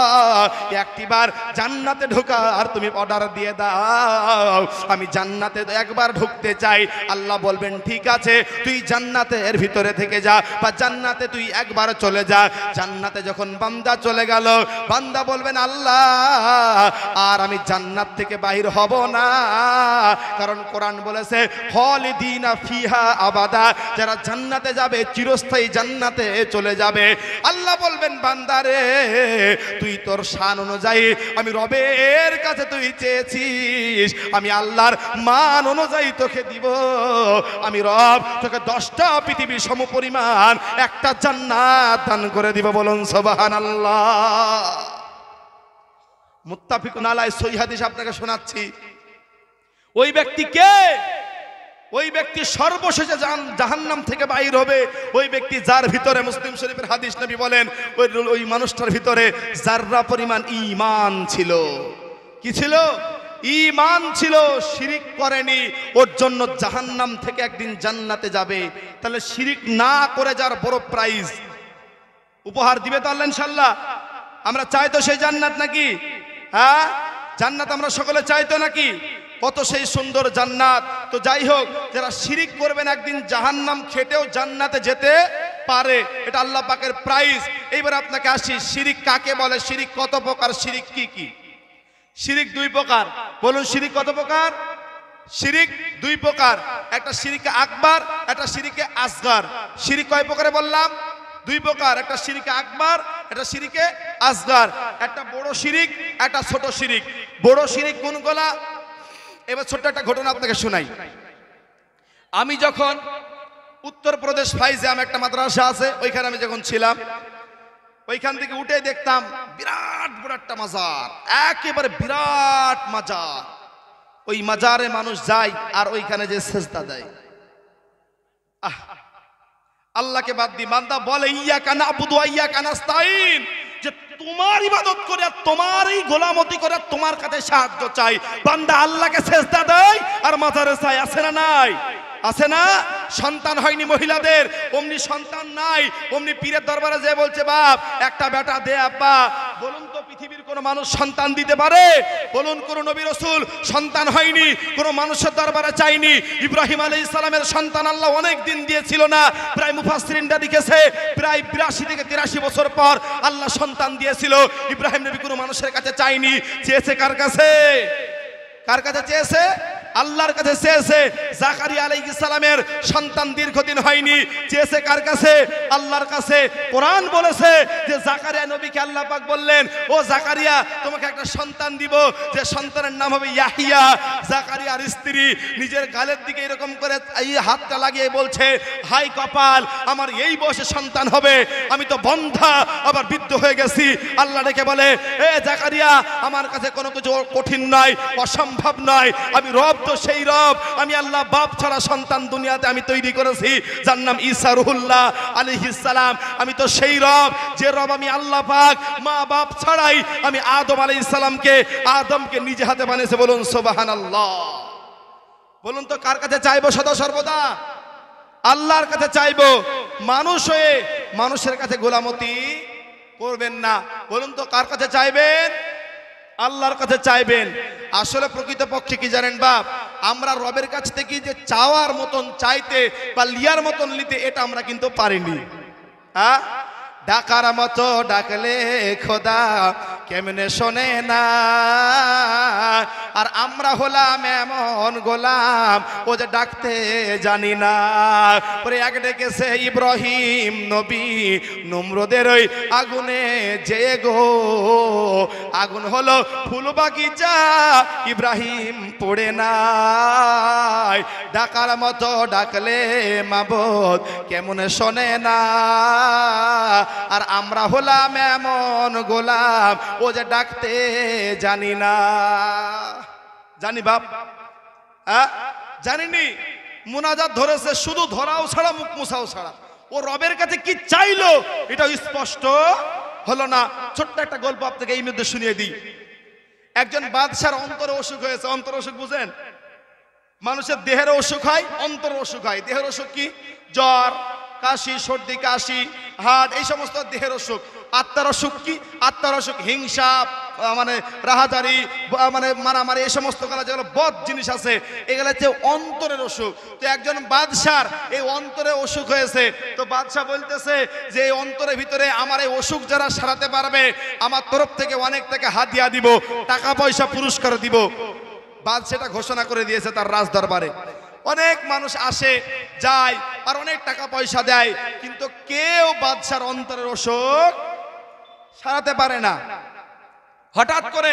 Speaker 1: একটিবার জান্নাতে ঢোকার তুমি অর্ডার দিয়ে দাও, আমি জান্নাতে একবার ঢুকতে চাই। আল্লাহ বলবেন ঠিক আছে তুই জান্নাতের ভিতরে থেকে যা, বা জান্নাতে তুই একবার চলে যা। জান্নাতে যখন বান্দা চলে গেল বান্দা বলবেন আল্লাহ আর আমি জান্নাত থেকে বাহির হব না, কারণ কোরআন বলেছে খালিদিনা ফিহা আবাদা, যারা জান্নাতে যাবে চিরস্থায়ী জান্নাতে চলে যাবে। আল্লাহ বলবেন বান্দারে তুই তোর শান অনুযায়ী আমি রবের কাছে তুই চেয়েছিস, আমি আল্লাহর মান অনুযায়ী তোকে দিব। আমি রব তোকে 10টা পৃথিবীর সমপরিমাণ একটা জান্নাত দান করে দিব। বলুন সুবহানাল্লাহ। মুত্তাফিকুন আলাইহি সহিহ হাদিস আপনাকে শোনাচ্ছি। ওই ব্যক্তি কে? ওই ব্যক্তি সর্বশেষে জাহান্নাম থেকে বাইর হবে ওই ব্যক্তি যার ভিতরে, মুসলিম শরীফের হাদিস নবী বলেন ওই মানুষটার ভিতরে যাররা পরিমাণ ঈমান ছিল। কি ছিল? ঈমান ছিল, শিরিক করেনি, ওর জন্য জাহান্নাম থেকে একদিন জান্নাতে যাবে। তাহলে শিরিক না করে যার বড় প্রাইজ উপহার দিবে তো আল্লাহ ইনশাআল্লাহ। আমরা চাই তো সেই জান্নাত নাকি? হ্যাঁ জান্নাত আমরা সকলে চাই তো নাকি? কত সেই সুন্দর জান্নাত। তো যাই হোক যারা শিরিক করবেন একদিন জাহান্নাম খেটেও জান্নাতে যেতে পারে, এটা আল্লাহ পাকের প্রাইজ। এইবার আপনাকে আসি শিরিক কাকে বলে, শিরিক কত প্রকার, শিরিক কি কি? শিরিক 2 প্রকার। বলুন শিরিক কত প্রকার? শিরিক 2 প্রকার, একটা শিরিকে আকবার, একটা শিরিকে আসগার। শিরিক কয় প্রকারে বললাম? 2 প্রকার, একটা শিরিকে আকবার, একটা শিরিকে আসগার। একটা বড় শিরিক, একটা ছোট শিরিক। বড় শিরিক কোনগুলা? এবার ছোট্ট একটা ঘটনা আপনাকে শোনাই। আমি যখন উত্তরপ্রদেশ ফাইজাম একটা মাদ্রাসা আছে ওইখানে আমি যখন ছিলাম, ওইখান থেকে উঠে দেখতাম বিরাট বড় একটা মাজার, একেবারে বিরাট মাজার। ওই মাজারে মানুষ যায় আর ওইখানে যে সেজদা দেয়। আল্লাহকে বাদ দিয়ে বান্দা বলে ইয়াকা নাবুদু ওয়া ইয়াকা নাস্তাইন, যে তোমার ইবাদত করে তোমারই গোলামতি করে তোমার কাছে সাহায্য চাই। বান্দা আল্লাহকে সেজদা দেয় আর মাজারে চায়। আছে না নাই? আছে না? সন্তান হয়নি মহিলাদের, অমনি সন্তান নাই, অমনি পীরের দরবারে যে বলছে বাপ একটা বেটা দে আব্বা। বলুন তো পৃথিবীর কোন মানুষ সন্তান দিতে পারে? বলুন কোন নবী রাসূল সন্তান হয়নি, কোন মানুষের দরবারে চাইনি। ইব্রাহিম আলাইহিস সালামের সন্তান আল্লাহ অনেক দিন দিয়েছিল না, প্রায় মুফাসসিরিনরা লিখেছে প্রায় 82 থেকে 83 বছর পর আল্লাহ সন্তান দিয়েছিল। ইব্রাহিম নবী কোন মানুষের কাছে চাইনি, চেয়েছে কার কাছে? কার কাছে চেয়েছে? আল্লাহর কাছে চেয়েছে। জাকারিয়া আলাইহিস সালামের সন্তান দীর্ঘদিন হয়নি, চেয়েছে কার কাছে? আল্লাহর কাছে। কোরআন বলেছে যে জাকারিয়া নবীকে আল্লাহ পাক বললেন ও জাকারিয়া তোমাকে একটা সন্তান দিব, যে সন্তানের নাম হবে ইয়াহিয়া। জাকারিয়ার স্ত্রী নিজের গালের দিকে এরকম করে এই হাতটা লাগিয়ে বলছে হাই কপাল, আমার এই বয়সে সন্তান হবে, আমি তো বন্ধা আবার বৃদ্ধ হয়ে গেছি। আল্লাহ ডেকে বলে এ জাকারিয়া আমার কাছে কোনো কিছু কঠিন নয়, অসম্ভব নয়, আমি রব তো সেই রব, আমি আল্লাহ বাপ ছাড়া সন্তান দুনিয়াতে আমি তৈরি করেছি, যার নাম ঈসা রুহুল্লাহ আলাইহিস সালাম। আমি তো সেই রব যে রব আমি আল্লাহ পাক মা বাপ ছাড়াই আমি আদম আলাইহিস সালামকে আদমকে নিজে হাতে বানিয়েছে। বলুন সুবহানাল্লাহ। বলুন তো কার কাছে চাইবো সদা সর্বদা? আল্লাহর কাছে চাইবো। মানুষ হয়ে মানুষের কাছে গোলামতি করবেন না। বলুন তো কার কাছে চাইবেন? আল্লাহর কাছে চাইবেন। আসলে প্রকৃতপক্ষে কি জানেন বাপ, আমরা রবের কাছ থেকে যে চাওয়ার মতন চাইতে বা লিয়ার মতন নিতে এটা আমরা কিন্তু পারিনি। হ্যাঁ ডাকার মতো ডাকলে খোদা কেমনে শোনে না, আর আমরা হলাম এমন গোলাম ও যে ডাকতে জানি না। পরে এক ডেকেছে ইব্রাহিম নবী নমরুদের ওই আগুনে যে গো, আগুন হলো ফুল বাগিচা ইব্রাহিম পড়ে নাই, ডাকার মতো ডাকলে মাবুদ কেমন শোনে না। আর আমরা হলাম এমন গোলাম ও যে ডাকতে জানি না। জানি বাপ, জানিনি মুনাজাত ধরেছে, শুধু ধরাও ছাড়া মুখ মুছাও ছাড়া। ও রবের কাছে কি চাইলো এটা স্পষ্ট হলো না। ছোট্ট একটা গল্প আপনাকে এই মধ্যে শুনিয়ে দিই। একজন বাদশার অন্তরে অসুখ হয়েছে। অন্তর অসুখ বুঝেন? মানুষের দেহের অসুখ হয়, অন্তর অসুখ হয়। দেহের অসুখ কি? জ্বর, কাশি, সর্দি, কাশি, হাত, এই সমস্ত দেহের অসুখ। আত্মার অসুখ কি? আত্মার অসুখ হিংসা, মানে রাহাজারি, মানে মারামারি, এই সমস্ত যেগুলো বদ জিনিস আছে, এগুলো হচ্ছে অন্তরের অসুখ। তো একজন বাদশার এই অন্তরে অসুখ হয়েছে। তো বাদশা বলতেছে যে এই অন্তরের ভিতরে আমার এই অসুখ যারা সারাতে পারবে আমার তরফ থেকে অনেক টাকা হাদিয়া দিব, টাকা পয়সা পুরস্কার দিব। বাদশাটা ঘোষণা করে দিয়েছে তার রাজ দরবারে। অনেক মানুষ আসে যায় আর অনেক টাকা পয়সা দেয়, কিন্তু কেউ বাদশার অন্তরের অসুখ সারাতে পারে না। হঠাৎ করে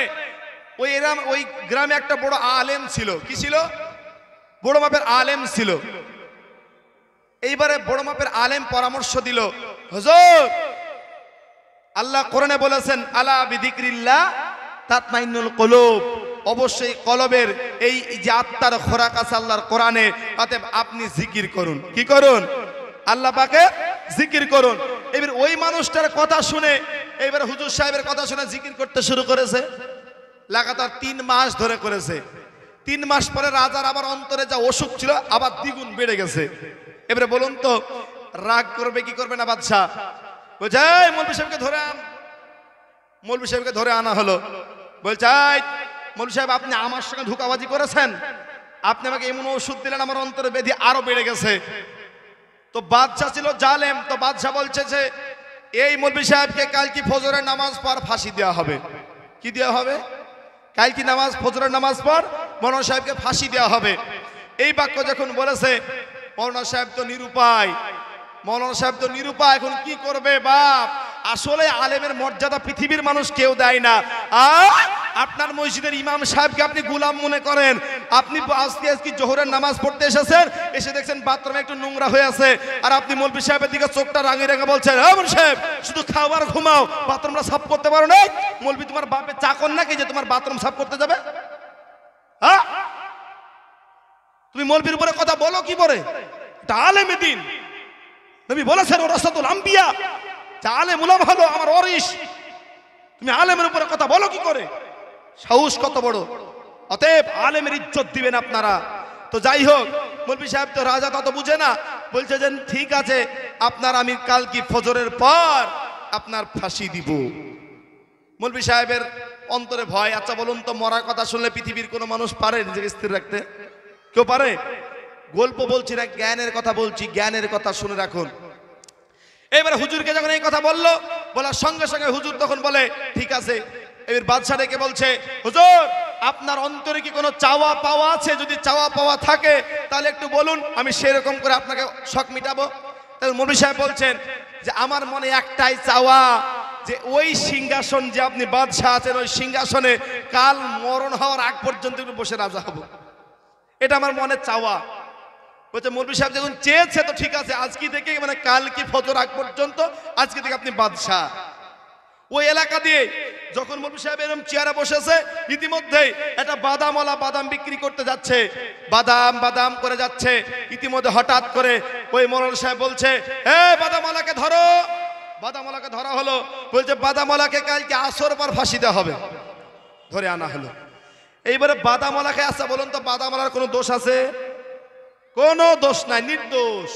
Speaker 1: ওই গ্রামে একটা বড় আলেম ছিল। কি ছিল? বড় মাপের আলেম ছিল। এইবারে বড় মাপের আলেম পরামর্শ দিল, হুজুর আল্লাহ কোরআনে বলেছেন আলা বিযিকরিল্লাহ তাতমাইন্নুল কুলুব, অবশ্যই কলবের এই যে আত্মার খোরাক আছে আল্লাহর কোরআনে, অতএব আপনি জিকির করুন। কি করুন? আল্লাহ পাকে জিকির করুন। এবার ওই মানুষটার কথা শুনে, এবার হুজুর সাহেবের কথা শুনে জিকির করতে শুরু করেছে। লাগাতার 3 মাস ধরে করেছে। 3 মাস পরে রাজার আবার অন্তরে যা অসুখ ছিল আবার দ্বিগুণ বেড়ে গেছে। এবারে বলুন তো রাগ করবে কি করবে না বাদশাহ? বলছে মৌলভী সাহেবকে ধরে আন। মৌলভী সাহেবকে ধরে আনা হলো। বলছে মৌলভী সাহেব আপনি আমার সঙ্গে ধোঁকাবাজি করেছেন, আপনি আমাকে এমন ওষুধ দিলেন আমার অন্তরে ব্যাধি আরো বেড়ে গেছে। তো বাদশাহ ছিল জালেম। তো বাদশাহ বলছে যে এই মৌলভী সাহেবকে কাল কি ফজরের নামাজ পর ফাঁসি দেওয়া হবে। কি দেওয়া হবে? কাল কি নামাজ, ফজরের নামাজ পর মৌলানা সাহেবকে ফাঁসি দেওয়া হবে। এই বাক্য যখন বলেছে মৌলানা সাহেব তো নিরুপায়। মৌলানা সাহেব তো নিরুপায়, এখন কি করবে বাপ? আসলে আলেমের মর্যাদা পৃথিবীর মানুষ কেউ দেয় না। আপনার মসজিদের ইমাম সাহেবকে আপনি গোলাম মনে করেন। আপনি আজকে জোহরের নামাজ পড়তে এসেছেন, এসে দেখছেন বাথরুমে একটু নোংরা হয়ে আছে, আর আপনি মৌলভী সাহেবের দিকে চোখটা রাঙিয়ে রেখে বলছেন মৌলভী সাহেব শুধু খাও আর ঘুমাও, বাথরুমটা সাফ করতে পারো না? মৌলভী তোমার বাপের চাকর নাকি যে তোমার বাথরুম সাফ করতে যাবে? হ্যাঁ, তুমি মৌলভীর উপরে কথা বলো কি করে? এটা আলেমে দ্বীন। নবী বলেছেন ওরাসাতুল আম্বিয়া, আলেম উলামা হলো আমার ওয়ারিস। তুমি আলেমের উপরে কথা বলো কি করে? সাহস কত বড়! অতএব আলেমের ইজ্জত দিবেন আপনারা। তো যাই হোক, মৌলভী সাহেব তো রাজা তত বুঝে না। বলছে যে ঠিক আছে, আপনার আমি কাল কি ফজরের পর আপনার ফাঁসি দিব। মৌলভী সাহেবের অন্তরে ভয়। আচ্ছা বলুন তো, মরার কথা শুনলে পৃথিবীর কোনো মানুষ পারে নিজেকে স্থির রাখতে? কেউ পারে? গল্প বলছি না, জ্ঞানের কথা বলছি। জ্ঞানের কথা শুনে রাখুন। এবার হুজুরকে যখন এই কথা বললো, বলার সঙ্গে সঙ্গে হুজুর তখন বলে ঠিক আছে। এবার বাদশা ডেকে বলছে, হুজুর আপনার অন্তরে কি কোনো চাওয়া পাওয়া আছে? যদি চাওয়া পাওয়া থাকে তাহলে একটু বলুন, আমি সেরকম করে আপনাকে শখ মিটাবো। তাহলে মৌলভী সাহেব বলছেন যে আমার মনে একটাই চাওয়া, যে ওই সিংহাসন যে আপনি বাদশা আছেন, ওই সিংহাসনে কাল মরণ হওয়ার আগ পর্যন্ত একটু বসে রাজা হব, এটা আমার মনে চাওয়া। বলছে মৌলভী সাহেব যখন চেয়েছে তো ঠিক আছে, আজকে থেকে মানে কাল কি ফজর আগ পর্যন্ত আজকে থেকে আপনি বাদশাহ। ওই এলাকা দিয়ে যখন মৌলভী সাহেব এরকম চেয়ারে বসেছে, ইতিমধ্যেই একটা বাদামওয়ালা বাদাম বিক্রি করতে যাচ্ছে, বাদাম বাদাম করে যাচ্ছে। ইতিমধ্যে হঠাৎ করে ওই মৌলানা সাহেব বলছে বাদামওয়ালাকে ধরো। বাদামওয়ালাকে ধরা হলো। বলছে বাদামওয়ালাকে কালকে আসর পর ফাঁসি দেওয়া হবে। ধরে আনা হলো। এইবারে বাদামওয়ালাকে আচ্ছা বলুন তো, বাদামওয়ালার কোনো দোষ আছে? কোনো দোষ নাই, নির্দোষ।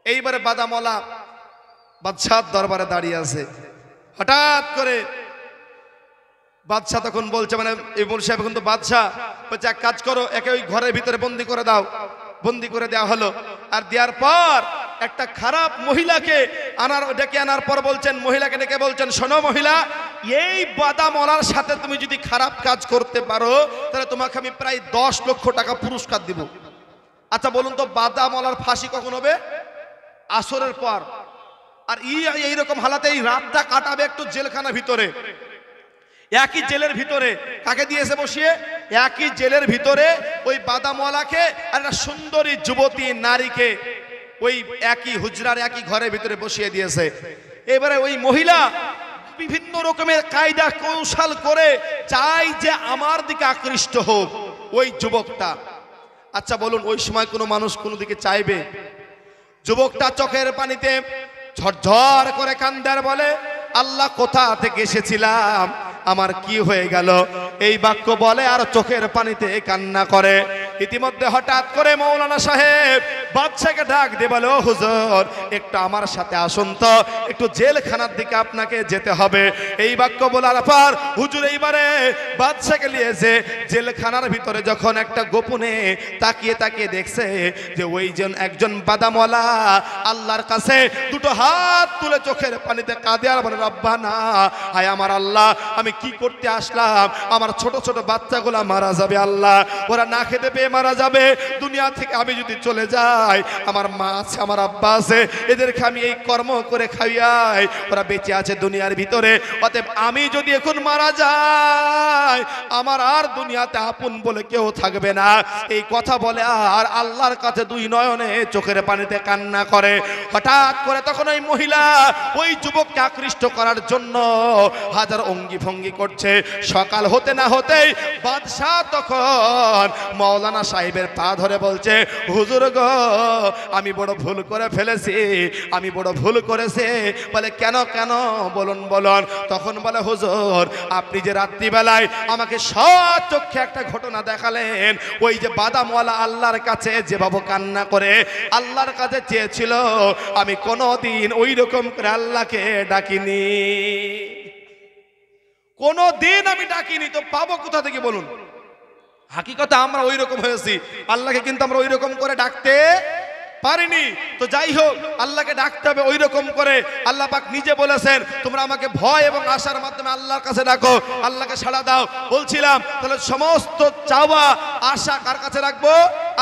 Speaker 1: এইবারে বাদামওয়ালা বাদশাহ দরবারে দাঁড়িয়ে আছে। হঠাৎ করে বাদশাহ তখন বলছে, মানে এই মৌলভী সাহেব এখন তো বাদশাহ, বলছে এক কাজ করো, একে ওই ঘরের ভিতরে বন্দি করে দাও। বন্দি করে দেওয়া হলো। আর দেওয়ার পর একটা খারাপ মহিলাকে ডেকে আনার পর বলছেন, মহিলাকে ডেকে বলছেন, শোনো মহিলা, এই বাদামওয়ালার সাথে তুমি যদি খারাপ কাজ করতে পারো তাহলে তোমাকে আমি প্রায় 10 লক্ষ টাকা পুরস্কার দিব। আচ্ছা বলুন তো, বাদামওয়ালার ফাঁসি কখন হবে? আসরের পর। আর এইরকম হালাতে এই রাতটা কাটাবে একটু জেলখানার ভিতরে, একই জেলের ভিতরে। কাকে দিয়েছে বসিয়ে? একই জেলের ভিতরে ওই বাদামওয়ালাকে আর একটা সুন্দরী যুবতী নারীকে ওই একই হুজরার একই ঘরের ভিতরে বসিয়ে দিয়েছে। এবারে ওই মহিলা বিভিন্ন রকমের কায়দা কৌশল করে চাই যে আমার দিকে আকৃষ্ট হোক ওই যুবকটা। আচ্ছা বলুন, ওই সময় কোনো মানুষ কোনো দিকে চাইবে? যুবকটা চোখের পানিতে ঝরঝর করে কান্দে আর বলে, আল্লাহ কোথা থেকে এসেছিলাম, আমার কি হয়ে গেল, এই বাক্য বলে আর চোখের পানিতে কান্না করে। ইতিমধ্যে হঠাৎ করে মৌলানা সাহেব বাদশাকে ডাক দিয়ে বলে, ও হুজুর, একটু আমার সাথে আসুন তো, একটু জেলখানার দিকে আপনাকে যেতে হবে। এই বাক্য বলার পর হুজুর এইবারে বাদশাকে নিয়েছে জেলখানার ভিতরে। যখন একটা গোপনে তাকিয়ে তাকিয়ে দেখছে যে ওই একজন বাদামওয়ালা আল্লাহর কাছে দুটো হাত তুলে চোখের পানিতে কাঁদে আর বলে, রব্বানা, হায় আমার আল্লাহ, আমি কি করতে আসলাম? আমার ছোট ছোট বাচ্চাগুলা মারা যাবে আল্লাহ, ওরা না খেতে পেয়ে মারা যাবে। দুনিয়া থেকে আমি যদি চলে যাই, আমার মা আছে, আমার আব্বা আছে, এদেরকে আমি এই কর্ম করে খাইয়াই, ওরা বেঁচে আছে দুনিয়ার ভিতরে। অতএব আমি যদি এখন মারা যাই, আমার আর দুনিয়াতে আপন বলে কেউ থাকবে না। এই কথা বলে আর আল্লাহর কাছে দুই নয়নে চোখের পানিতে কান্না করে। হঠাৎ করে তখন ওই মহিলা ওই যুবককে আকৃষ্ট করার জন্য হাজার অঙ্গি ভঙ্গি করছে। সকাল হতে না হতেই বাদশাহ তখন মৌলানা সাহেবের পা ধরে বলছে, হুজুর গো, আমি বড় ভুল করে ফেলেছি, আমি বড় ভুল করেছি। বলে, কেন কেন বলুন বলুন। তখন বলে, হুজুর, আপনি যে রাত্রিবেলায় আমাকে সচক্ষে একটা ঘটনা দেখালেন, ওই যে বাদামওয়ালা আল্লাহর কাছে যেভাবে কান্না করে আল্লাহর কাছে চেয়েছিল, আমি কোনোদিন ওই রকম করে আল্লাহকে ডাকিনি, কোনোদিন আমি ডাকিনি। তো পাবো কোথা থেকে বলুন? হাকিকতে আমরা ওই রকম হয়েছি, আল্লাহকে কিন্তু আমরা ওই রকম করে ডাকতে পারিনি। তো যাই হোক, আল্লাহকে ডাকতে হবে ওই রকম করে। আল্লাহ পাক নিজে বলেছেন, তোমরা আমাকে ভয় এবং আশার মাধ্যমে আল্লাহর কাছে ডাকো, আল্লাহকে সাড়া দাও। বলছিলাম, তাহলে সমস্ত চাওয়া আশা কার কাছে রাখবো?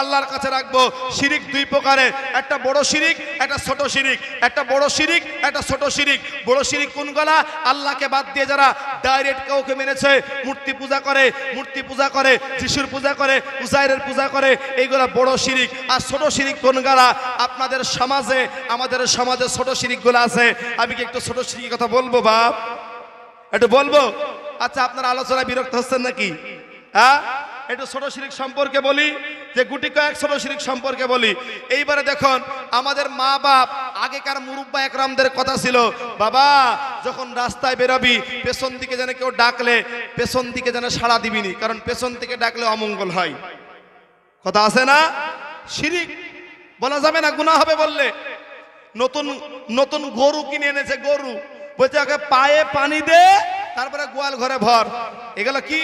Speaker 1: আল্লাহর কাছে রাখবো। শিরিক দুই প্রকারের, একটা বড় শিরিক, একটা ছোট শিরিক। একটা বড় শিরিক, একটা ছোট শিরিক। বড় শিরিক কোনগুলা? আল্লাহকে বাদ দিয়ে যারা ডাইরেক্ট কাউকে মেনেছে, মূর্তি পূজা করে, মূর্তি পূজা করে, যিশুর পূজা করে, উজাইরের পূজা করে, এইগুলা বড় শিরিক। আর ছোট শিরিক কোনগুলা? আপনাদের সমাজে, আমাদের সমাজে ছোট শিরিকগুলো আছে। আমি কি একটু ছোট শিরিকের কথা বলবো বাপ? একটু বলবো? আচ্ছা, আপনার আলোচনায় বিরক্ত হচ্ছেন নাকি? হ্যাঁ, একটু ছোট শিরিক সম্পর্কে বলি, যে গুটি কয়েক ছোট শিরিক সম্পর্কে বলি। এইবারে দেখুন, আমাদের মা বাপ, আগেকার মুরব্বা একরামদের কথা ছিল, বাবা যখন রাস্তায় বেরোবি, পেছন দিকে যেন কেউ ডাকলে পেছন দিকে যেন সাড়া দিবিনি, কারণ পেছন থেকে ডাকলে অমঙ্গল হয়। কথা আছে না? শিরিক বলা যাবে না, গুনাহ হবে বললে। নতুন নতুন গরু কিনে এনেছে, গরু বলছে ওকে পায়ে পানি দে, তারপরে গোয়াল ঘরে ভর। এগুলো কি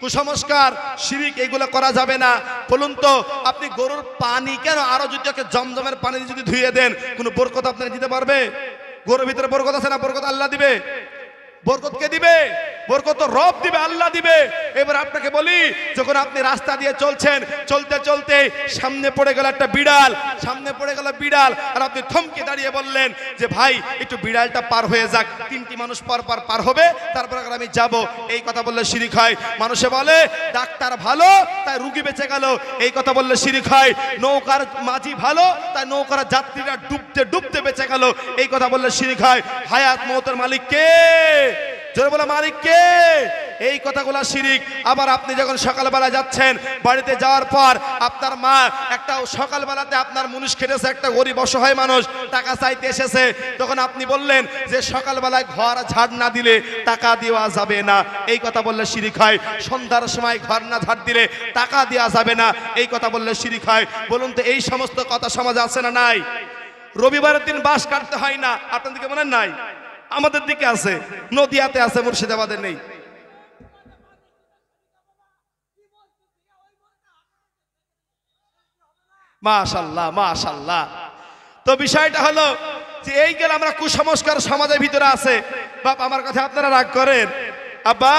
Speaker 1: কুসংস্কার, শিরিক, এগুলো করা যাবে না। বলুন তো, আপনি গরুর পানি কেন, আরো যদি ওকে জমজমের পানি যদি ধুয়ে দেন, কোনো বরকত আপনাকে দিতে পারবে? গরুর ভিতরে বরকত আছে না? বরকত আল্লাহ দিবে। বরকত কে দিবে? বরকত তো রব দিবে, আল্লাহ দিবে। এবার আপনাকে বলি, যখন আপনি রাস্তা দিয়ে চলছেন, চলতে চলতে সামনে পড়ে গেল একটা বিড়াল, সামনে পড়ে গেল বিড়াল, আর আপনি থমকে দাঁড়িয়ে বললেন যে ভাই একটু বিড়ালটা পার হয়ে যাক, তিনটি মানুষ পর পর পার হবে, তারপর আমি যাব। এই কথা বললে শিরিক হয়। মানুষে বলে ডাক্তার ভালো তাই রুগী বেঁচে গেল, এই কথা বললে শিরিক হয়। নৌকার মাঝি ভালো তাই নৌকার যাত্রীরা ডুবতে ডুবতে বেঁচে গেল, এই কথা বললে শিরিক হয়। হায়াত মওতের মালিক কে? জোরে বলে, মালিক কে? এই কথাগুলো শিরিক। আবার আপনি যখন সকালবেলা যাচ্ছেন, বাড়িতে যাওয়ার পর আপনার মা একটা সকালবেলাতে আপনার মুনিশ খেটেছে, একটা গরিব অসহায় মানুষ টাকা চাইতে এসেছে, তখন আপনি বললেন যে সকালবেলায় ঘর ঝাড় না দিলে টাকা দেওয়া যাবে না, এই কথা বললে শিরিক হয়। সন্ধ্যার সময় ঘর না ঝাড় দিলে টাকা দেওয়া যাবে না, এই কথা বললে শিরিক হয়। বলুন তো, এই সমস্ত কথা সমাজে আছে না নাই? রবিবারের দিন বাঁশ কাটতে হয় না, আপনার দিকে মনে নাই? আমাদের দিকে আছে, নদিয়াতে আছে, মুর্শিদাবাদে নেই। মাশাআল্লাহ, মাশাআল্লাহ। তো বিষয়টা হলো যে এই গেলে আমরা কুসংস্কার সমাজের ভিতরে আছে। বাপ আমার কথা আপনারা রাগ করেন? আব্বা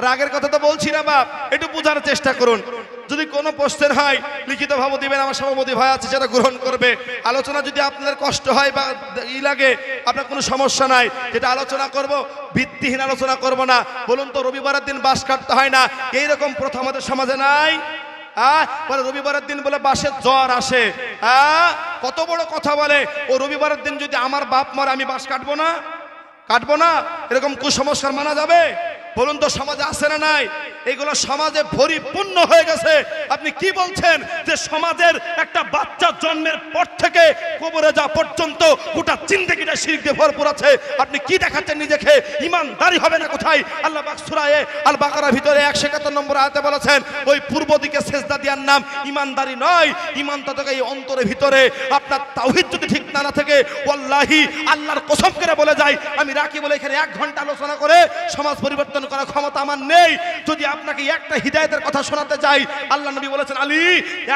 Speaker 1: রাগের কথা তো বলছি না বাপ, একটু বোঝার চেষ্টা করুন। যদি কোনো প্রশ্নের হয় লিখিত ভাবে দিবেন, আমার সভাপতি ভাই আছে সেটা গ্রহণ করবে। আলোচনা যদি আপনাদের কষ্ট হয় বা ই লাগে, আপনার কোনো সমস্যা নাই, যেটা আলোচনা করব ভিত্তিহীন আলোচনা করব না। বলুন তো রবিবারের দিন বাঁশ কাটতে হয় না, এইরকম প্রথা আমাদের সমাজে নাই? বলে রবিবারের দিন বলে বাঁশের জ্বর আসে। কত বড় কথা বলে! ও রবিবারের দিন যদি আমার বাপ মরে আমি বাঁশ কাটবো না? কাটবো না? এরকম কুসংস্কার মানা যাবে? বলুন তো সমাজে আছে না নাই? এগুলো সমাজে পরিপূর্ণ হয়ে গেছে। আপনি কি বলছেন যে সমাজের একটা বাচ্চা জন্মের পর থেকে কবরে যাওয়া পর্যন্ত গোটা জিন্দেগিটা শিরক দিয়ে ভরপুর আছে? আপনি কি দেখাচ্ছেন নিজেকে? ইমানদারি হবে না কোথায়? আল্লাহ পাক সূরা আল বাকারার ভিতরে 171 নম্বর আয়াতে বলেছেন, ওই পূর্ব দিকে সেজদা দেওয়ার নাম ইমানদারি নয়। ইমান তো থাকে এই অন্তরের ভিতরে। আপনার তাওহীদ যদি ঠিক না থাকে, ওয়াল্লাহি আল্লাহর কসম করে বলে যায়, আমি রাখি বলে এখানে 1 ঘন্টা আলোচনা করে সমাজ পরিবর্তন করার ক্ষমতা আমার নেই। যদি আপনাকে একটা হিদায়াতের কথা শোনাতে চাই, আল্লাহ নবী বলেছেন, আলী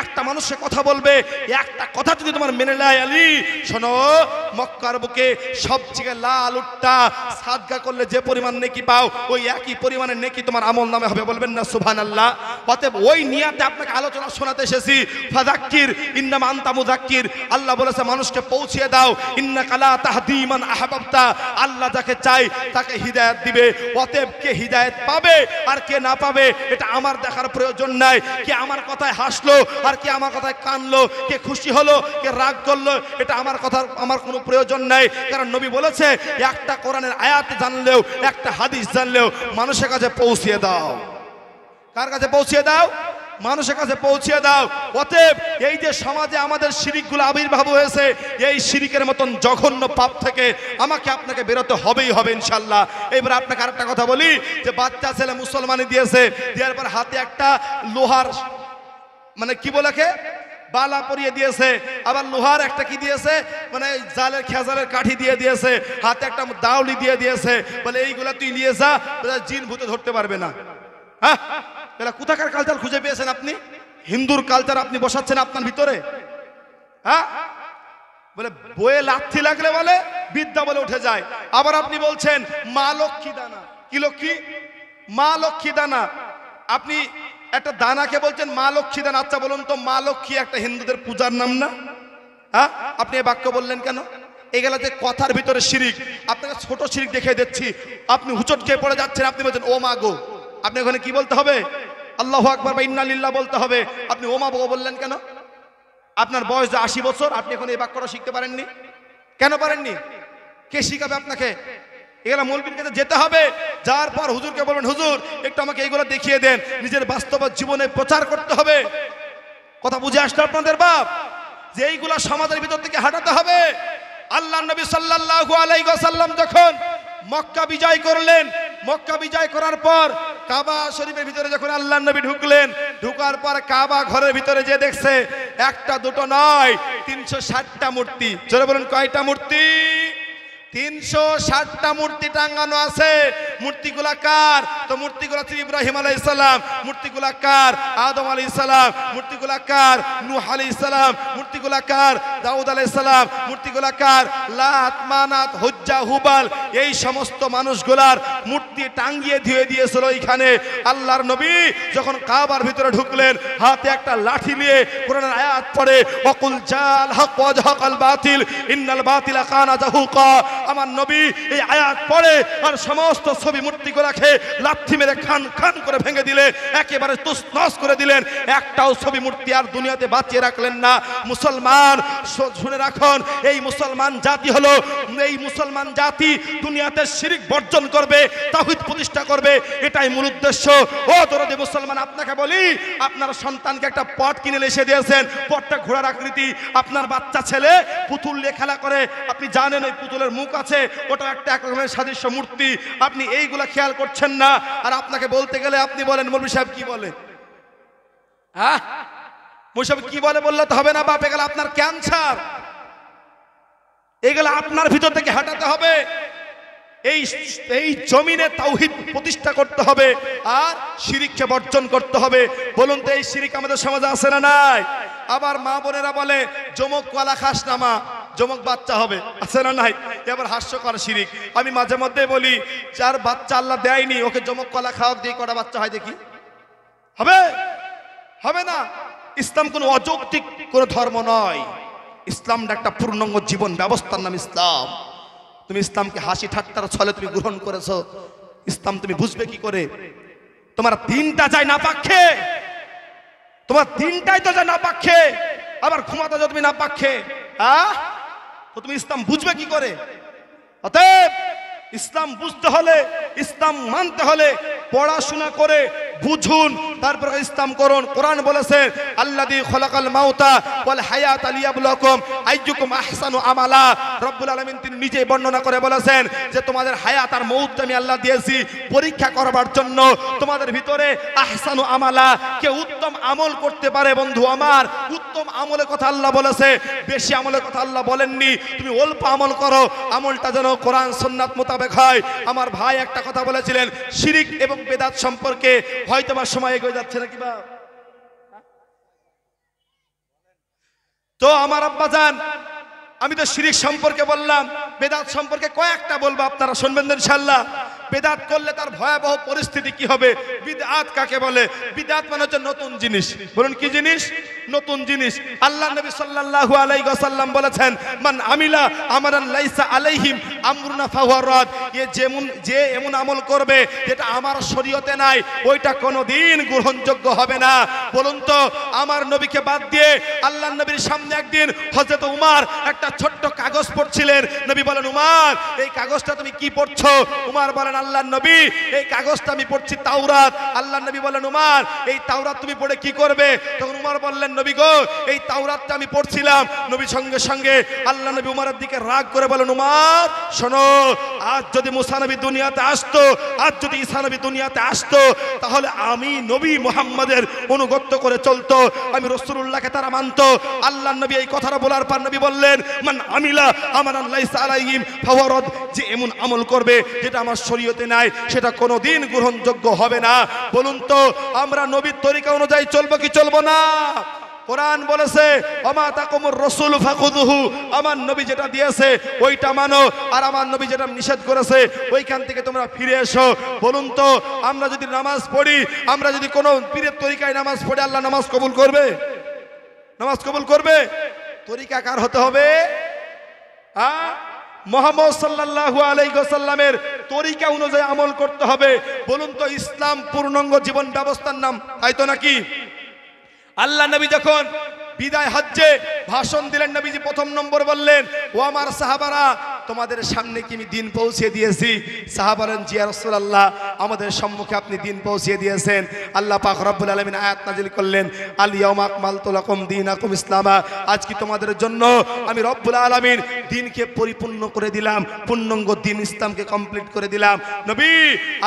Speaker 1: একটা মানুষের কথা বলবে, একটা কথা যদি তোমার মেনে নেয়, আলী শোনো, মক্কার বুকে সবচেয়ে লাল উটটা সাদকা করলে যে পরিমাণ নেকি পাও, ওই একই পরিমাণের নেকি তোমার আমল নামে হবে। বলবেন না সুবহানাল্লাহ? অতএব ওই নিয়াতে আপনাকে আলোচনা শোনাতে এসেছি। ফাযাক্কির ইন্নামা আনতা মুযাক্কির। আল্লাহ বলেছে মানুষকে পৌঁছিয়ে দাও। ইন্নাকা লা তাহদি মান আহবাবতা। আল্লাহ যাকে চাই তাকে হিদায়াত দিবে। অতএব কে হিদায়াত পাবে আর কে না পাবে এটা আমার দেখার প্রয়োজন নাই। কে আমার কথায় হাসলো আর কে আমার কথায় কানলো, কে খুশি হলো কে রাগ করলো, এটা আমার কোনো প্রয়োজন নাই। কারণ নবী বলেছে, একটা কোরআনের আয়াত জানলেও, একটা হাদিস জানলেও মানুষের কাছে পৌঁছিয়ে দাও। কার কাছে পৌঁছিয়ে দাও? মানুষের কাছে পৌঁছিয়ে দাও। অতএব এই যে সমাজে আমাদের শিরিকগুলো আবির্ভাব হয়েছে, এই শিরিকের মতন জঘন্য পাপ থেকে আমাকে আপনাকে বেরোতে হবেই হবে ইনশাল্লাহ। এবার আপনাকে আরেকটা কথা বলি, যে বাচ্চা ছেলে মুসলমানি দিয়েছে, দেওয়ার পর হাতে একটা লোহার মানে কি বলে বালা পরিয়ে দিয়েছে, আবার লোহার একটা কি দিয়েছে মানে জালের খেজালের কাঠি দিয়ে দিয়েছে, হাতে একটা দাউলি দিয়ে দিয়েছে, বলে এইগুলা তুই নিয়ে যা, জিন ভূতে ধরতে পারবে না। হ্যাঁ, তাহলে কোথাকার কালচার খুঁজে পেয়েছেন আপনি? হিন্দুর কালচার আপনি বসাচ্ছেন আপনার ভিতরে? হ্যাঁ, বলে বইয়ে লাথি লাগলে বলে বিদ্যা বলে উঠে যায়। আবার আপনি বলছেন মা লক্ষ্মী দানা। কি লক্ষ্মী? মা লক্ষ্মী দানা। আপনি একটা দানাকে বলছেন মা লক্ষ্মী দানা। আচ্ছা বলুন তো, মা লক্ষ্মী একটা হিন্দুদের পূজার নাম না? হ্যাঁ, আপনি এই বাক্য বললেন কেন? এগুলা যে কথার ভিতরে শিরিক। আপনাকে ছোট শিরিক দেখিয়ে দিচ্ছি, আপনি হুচট খেয়ে পড়ে যাচ্ছেন। আপনি বলছেন ও মা গো। আপনি ওখানে কি বলতে হবে? আল্লাহু আকবার বা ইন্না লিল্লাহ বলতে হবে। আপনি ও মা গো বললেন কেন? আপনার বয়স যে 80 বছর, আপনি এখন এই বাক্যটা শিখতে পারেননি? কেন পারেননি? কে শিখাবে আপনাকে? এগুলা মৌলবীর কাছে যেতে হবে, যার পর হুজুরকে বলবেন, হুজুর একটু আমাকে এইগুলো দেখিয়ে দেন। নিজের বাস্তব জীবনে প্রচার করতে হবে। কথা বুঝে আসলো আপনাদের বাপ? যে এইগুলা সমাজের ভিতর থেকে হাঁটাতে হবে। আল্লাহ নবী সাল্লাল্লাহু আলাইহি ওয়াসাল্লাম যখন মক্কা বিজয় করলেন, মক্কা বিজয় করার পর কাবা শরীফের ভিতরে যখন আল্লাহ নবী ঢুকলেন, ঢুকার পর কাবা ঘরের ভিতরে যে দেখছে একটা দুটো নয়, 360টা মূর্তি। জোরে বলুন, কয়টা মূর্তি? 360টা মূর্তি টাঙ্গানো আছে। মূর্তিগুলা কার? তো মূর্তিগুলা ছিল ইব্রাহিম আলাইহিস সালাম, মূর্তিগুলা কার? আদম আলাইহিস সালাম, মূর্তিগুলা কার? নূহ আলাইহিস সালাম, মূর্তিগুলা কার? দাউদ আলাইহিস সালাম, মূর্তিগুলা কার? লাত, মানাত, হুজ্জা, হুবাল, এই সমস্ত মানুষগুলার মূর্তি টাঙ্গিয়ে দিয়ে দিয়েছিল এইখানে। আল্লাহর নবী যখন কাবার ভিতরে ঢুকলেন, হাতে একটা লাঠি নিয়ে কোরআনের আয়াত পড়ে, ওয়াকুল জাল হক ওয়া জাহাকাল বাতিল ইন্নাল বাতিলা কানা জাহুকা। আমার নবী এই আয়াত পড়ে আর সমস্ত ছবি মূর্তিগুলোকে লাথি মেরে খান খান করে ভেঙে দিলেন, একেবারে তুসনস করে দিলেন। একটাও ছবি মূর্তি আর দুনিয়াতে বাঁচিয়ে রাখলেন না। মুসলমান শুনে রাখুন, এই মুসলমান জাতি হলো, এই মুসলমান জাতি দুনিয়াতে শিরক বর্জন করবে, তাওহীদ প্রতিষ্ঠা করবে, এটাই মূল উদ্দেশ্য। ও দরদি মুসলমান, আপনাকে বলি, আপনার সন্তানকে একটা পট কিনে এসে দিয়েছেন, পটটা ঘোড়ার আকৃতি। আপনার বাচ্চা ছেলে পুতুল নিয়ে খেলা করে, আপনি জানেন এই পুতুলের মুখ আছে, ওটা একটা এক রকমের সাদৃশ্য মূর্তি। আপনি এইগুলা খেয়াল করছেন না। আর আপনাকে বলতে গেলে আপনি বলেন মৌলভী সাহেব কি বলে? হ্যাঁ, মৌলভী সাহেব কি বলে বললে তো হবে না বাপ, এগুলো আপনার ক্যান্সার। এগুলো আপনার ভিতর থেকে হাঁটাতে হবে। এই জমিনে তাওহীদ প্রতিষ্ঠা করতে হবে আর শিরককে বর্জন করতে হবে। বলুন তো এই শিরক আমাদের সমাজে আছে না নাই? আবার মা বোনেরা বলে জমক ওয়ালা খাস নামা, যমক বাচ্চা হবে, আছে না নাই? এবার হাস্যকর শিরিক। আমি মাঝে মধ্যে বলি, যার বাচ্চা আল্লাহ দেয়নি ওকে যমক কলা খাওয়া দিয়ে কটা বাচ্চা হয় দেখি? হবে? হবে না। ইসলাম কোনো অযৌক্তিক কোনো ধর্ম নয়। ইসলামটা একটা পূর্ণাঙ্গ জীবন ব্যবস্থার নাম ইসলাম। তুমি ইসলামকে হাসি ঠাট্টার ছলে তুমি গ্রহণ করেছো, ইসলাম তুমি বুঝবে কি করে? তোমার দিনটা যায় না পাক্ষে, তোমার দিনটাই তো যায় না পাক্ষে, আবার ঘুমাতে যাও তুমি না পাক্ষে, তো তুমি ইসলাম বুঝবে কি করে? অতএব ইসলাম বুঝতে হলে, ইসলাম মানতে হলে পড়াশোনা করে বুঝুন, তারপর ইসলাম করুন। কোরআন বলেছে আল্লাযী খলাকাল মাউতা ওয়াল হায়াতা লিয়াবলুয়াকুম আইয়ুকুম আহসানু আমালা। রব্বুল আলামিন তিনি নিজেই বর্ণনা করে বলেছেন যে তোমাদের হায়াত আর মউত আমি আল্লাহ দিয়েছি পরীক্ষা করবার জন্য। তোমাদের ভিতরে আহসানু আমালা, কে উত্তম আমল করতে পারে। বন্ধু আমার, উত্তম আমলের কথা আল্লাহ বলেছে, বেশি আমলের কথা আল্লাহ বলেননি। তুমি অল্প আমল করো, আমলটা যেন কোরআন সুন্নাত মোতাবেক হয়। আমার ভাই একটা কথা বলেছিলেন শিরিক এবং বেদাত সম্পর্কে, হয়তো বা সময় এগিয়ে যাচ্ছে নাকি বা? তো আমার আব্বাজান, আমি তো শিরিক সম্পর্কে বললাম, বেদাত সম্পর্কে কয়েকটা বলবো, আপনারা শুনবেন ইনশাআল্লাহ। বেদাত করলে তার ভয়াবহ পরিস্থিতি কি হবে? বিদআত কাকে বলে? বিদআত মানে হচ্ছে নতুন জিনিস। বলুন কি জিনিস? নতুন জিনিস। আল্লাহ নবী সাল্লাল্লাহু আলাইহি ওয়াসাল্লাম বলেছেন, মান আমিলা আমারান লাইসা আলাইহিম আমরুনা ফাহুয়া রাদ। যে এমন আমল করবে যেটা আমার শরীয়তে নাই, ওইটা কোনোদিন গ্রহণযোগ্য হবে না। বলুন তো, আমার নবীকে বাদ দিয়ে আল্লাহর নবীর সামনে একদিন হযরত উমর একটা ছোট্ট কাগজ পড়ছিলেন। নবী বলেন, উমর এই কাগজটা তুমি কি পড়ছো? উমর বলেন, আল্লাহর নবী এই কাগজটা আমি পড়ছি তাওরাত। আল্লাহর নবী বলেন, উমর এই তাওরাত তুমি পড়ে কি করবে? তখন উমর বললেন, নবী গো এই তাওরাতটা আমি পড়ছিলাম। নবী সঙ্গে সঙ্গে আল্লাহ নবী উমরের দিকে রাগ করে বলেন, উমর শোনো, আজ যদি মুসা নবী দুনিয়াতে আসতো, আজ যদি ঈসা নবী দুনিয়াতে আসতো, তাহলে আমি নবী মুহাম্মাদের অনুগত করে চলতো, আমি রাসূলুল্লাহকে তারা মানতো। আল্লাহর নবী এই কথাটা বলার পর নবী বললেন, মান আমিলা আমারান লাইসা আলাইহিম ফাহুয়া রাদ। যে এমন আমল করবে যেটা আমার শরীয়তে নাই, সেটা কোনোদিন গ্রহণযোগ্য হবে না। বলুন তো, আমরা নবীর তরিকা অনুযায়ী চলবো কি চলবো না? কোরআন বলেছে, ওমা তাকুমুর রাসূল ফাখুযুহু, আমার নবী যেটা দিয়েছে ওইটা মানো, আর আমার নবী যেটা নিষেধ করেছে ওইখান থেকে তোমরা ফিরে এসো। বলুন তো, আমরা যদি নামাজ পড়ি, আমরা যদি কোনো পীরের তরিকায় নামাজ পড়ি, আল্লাহ নামাজ কবুল করবে? নামাজ কবুল করবে? তরিকা কার হতে হবে? মুহাম্মদ সাল্লাল্লাহু আলাইহি ওয়াসাল্লামের তরিকা অনুযায়ী আমল করতে হবে। বলুন তো, ইসলাম পূর্ণাঙ্গ জীবন ব্যবস্থার নাম, তাই তো নাকি? আল্লাহ নবী যখন বিদায় হজ্জে ভাষণ দিলেন, নবীজি প্রথম নম্বর বললেন, ও আমার সাহাবারা, তোমাদের সামনে কি আমি দিন পৌঁছে দিয়েছি? সাহাবারা, জি ইয়া রাসূলুল্লাহ, আমাদের সম্মুখে আপনি দিন পৌঁছে দিয়েছেন। আল্লাহ পাক রব্বুল আলামিন আয়াত নাযিল করলেন, আল ইয়াউমা আকমালতু লাকুম দীনাকুম ইসলামা, আজ কি তোমাদের জন্য আমি রব্বুল আলামিন দিনকে পরিপূর্ণ করে দিলাম, পূর্ণাঙ্গ দিন ইসলামকে কমপ্লিট করে দিলাম। নবী,